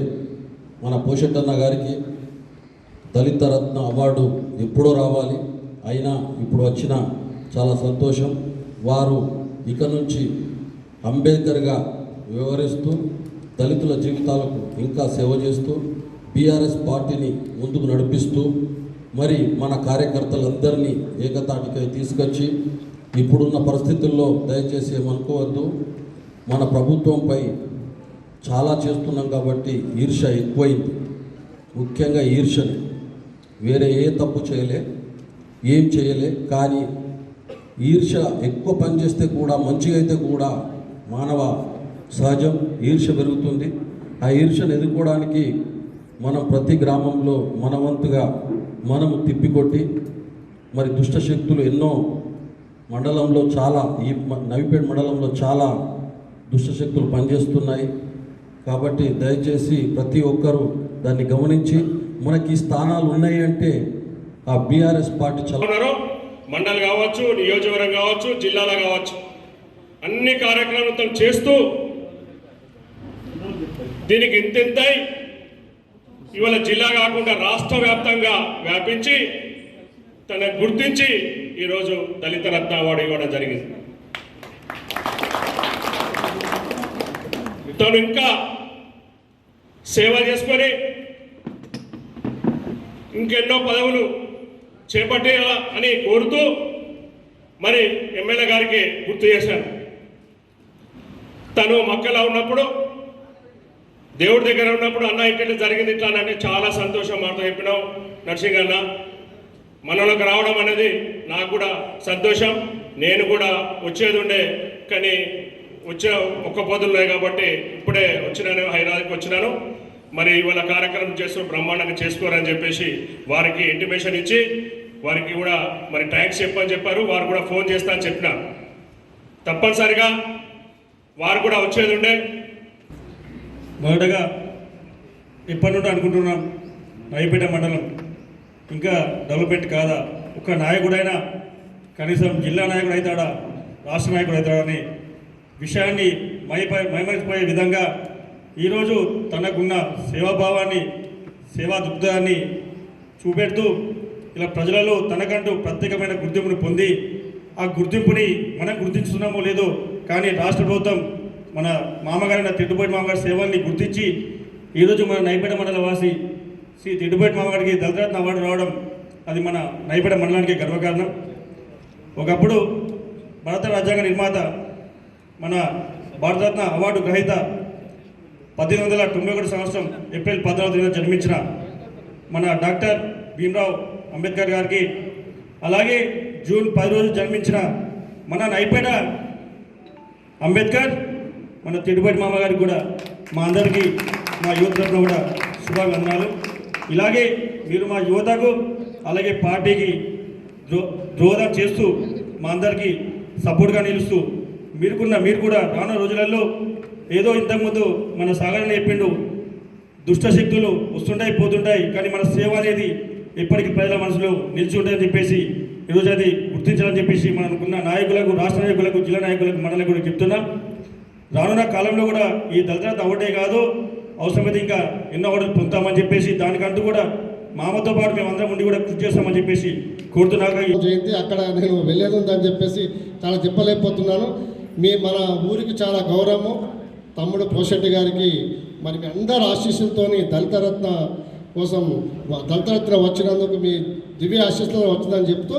మన పోషెట్టన్న గారికి దళిత రత్న అవార్డు ఎప్పుడో రావాలి, అయినా ఇప్పుడు వచ్చిన చాలా సంతోషం. వారు ఇక నుంచి అంబేద్కర్గా వ్యవహరిస్తూ దళితుల జీవితాలకు ఇంకా సేవ చేస్తూ బీఆర్ఎస్ పార్టీని ముందుకు నడిపిస్తూ మరి మన కార్యకర్తలందరినీ ఏకతాటికై తీసుకొచ్చి, ఇప్పుడున్న పరిస్థితుల్లో దయచేసి ఏమనుకోవద్దు, మన ప్రభుత్వంపై చాలా చేస్తున్నాం కాబట్టి ఈర్ష్య ఎక్కువైంది. ముఖ్యంగా ఈర్ష్యని, వేరే ఏ తప్పు చేయలే, ఏం చేయలే, కానీ ఈర్ష్య ఎక్కువ పనిచేస్తే కూడా మంచిగా అయితే కూడా మానవ సహజం ఈర్ష్య పెరుగుతుంది. ఆ ఈర్ష్యను ఎదుర్కోవడానికి మనం ప్రతి గ్రామంలో మన వంతుగా మనము తిప్పికొట్టి మరి దుష్ట శక్తులు ఎన్నో మండలంలో చాలా ఈ నవిపేట మండలంలో చాలా దుష్ట శక్తులు పనిచేస్తున్నాయి. కాబట్టి దయచేసి ప్రతి ఒక్కరూ దాన్ని గమనించి మనకి స్థానాలు ఉన్నాయి అంటే ఆ బీఆర్ఎస్ పార్టీ మండలి కావచ్చు, నియోజకవర్గం కావచ్చు, జిల్లాలో కావచ్చు, అన్ని కార్యక్రమాలతో చేస్తూ దీనికి ఇంతెంతై ఇవాళ జిల్లా కాకుండా రాష్ట్ర వ్యాప్తంగా వ్యాపించి తన గుర్తించి ఈరోజు దళిత రత్న అవార్డు ఇవ్వడం జరిగింది. తను ఇంకా సేవ చేసుకొని ఇంకెన్నో పదవులు చేపట్టేయాలా అని కోరుతూ మరి ఎమ్మెల్యే గారికి గుర్తు చేశాను. తను మక్కలా ఉన్నప్పుడు దేవుడి దగ్గర ఉన్నప్పుడు అన్న ఇట్లా జరిగింది ఇట్లా అంటే చాలా సంతోషం మాట చెప్పినావు నర్సింగ్ అన్న. మనలోకి రావడం అనేది నాకు కూడా సంతోషం. నేను కూడా వచ్చేది ఉండే కానీ వచ్చే ఒక్క పొద్దులే కాబట్టి ఇప్పుడే వచ్చినాను, హైదరాబాద్కి వచ్చినాను. మరి ఇవాళ కార్యక్రమం చేస్తూ బ్రహ్మాండంగా చేసుకోరని చెప్పేసి వారికి ఇంటిమేషన్ ఇచ్చి వారికి కూడా మరి థ్యాంక్స్ చెప్పని చెప్పారు. వారు కూడా ఫోన్ చేస్తా అని చెప్పినారు. తప్పనిసరిగా వారు కూడా వచ్చేది ఉండే. మొదటగా ఇప్పటి నుండి అనుకుంటున్నాం నవిపేట మండలం ఇంకా డెవలప్మెంట్ కాదా, ఒక నాయకుడైనా కనీసం జిల్లా నాయకుడు అవుతాడా, రాష్ట్ర నాయకుడు అవుతాడని విషయాన్ని మైమరిపోయే విధంగా ఈరోజు తనకున్న సేవాభావాన్ని, సేవా దృక్పథాన్ని చూపెడుతూ ఇలా ప్రజలలో తనకంటూ ప్రత్యేకమైన గుర్తింపును పొంది ఆ గుర్తింపుని మనం గుర్తించుతున్నామో లేదో కానీ రాష్ట్ర ప్రభుత్వం మన మామగారైన తిట్టుబడి మామగారి సేవల్ని గుర్తించి ఈరోజు మన నవిపేట మండల వాసి శ్రీ తిట్టుబడి మామగారికి దళితరత్న అవార్డు రావడం అది మన నవిపేట మండలానికి గర్వకారణం. ఒకప్పుడు భారత రాజ్యాంగ నిర్మాత మన భారతరత్న అవార్డు గ్రహీత 1891 సంవత్సరం ఏప్రిల్ 14న జన్మించిన మన డాక్టర్ భీమ్రావ్ అంబేద్కర్ గారికి, అలాగే జూన్ 10 రోజు జన్మించిన మన నవిపేట అంబేద్కర్ మన తిరుపతి మామ గారికి కూడా మా అందరికీ మా యువత తరఫున కూడా శుభాభివందనాలు. ఇలాగే మీరు మా యువతకు అలాగే పార్టీకి ద్రోహదం చేస్తూ మా అందరికీ సపోర్ట్గా నిలుస్తూ మీరు కూడా రానున్న రోజులలో ఏదో ఇంతకుముందు మన సాగరని చెప్పిండు, దుష్ట శక్తులు వస్తుంటాయి పోతుంటాయి కానీ మన సేవ అనేది ఎప్పటికీ ప్రజల మనసులో నిలిచి ఉంటాయని చెప్పేసి ఈరోజు అది గుర్తించాలని చెప్పేసి మనకున్న నాయకులకు, రాష్ట్ర నాయకులకు, జిల్లా నాయకులకు, మండలికి కూడా చెప్తున్నా. రానున్న కాలంలో కూడా ఈ దళిత అవార్డే కాదు అవసరమైతే ఇంకా ఎన్నో అవార్డులు పొందుతామని చెప్పేసి దానికంటూ కూడా మామతో పాటు మేము అందరం ఉండి కూడా కృషి చేస్తామని చెప్పేసి కోరుతున్నాక జయంతి అక్కడ నేను వెళ్ళేది ఉందని చెప్పేసి చాలా చెప్పలేకపోతున్నాను. మన ఊరికి చాలా గౌరవము. తమ్ముడు పోషెట్టి గారికి మరి మీ అందరు ఆశీస్సులతో దళితరత్న కోసం దళితరత్న వచ్చినందుకు మీ దివ్య ఆశీస్సులు వచ్చిందని చెప్తూ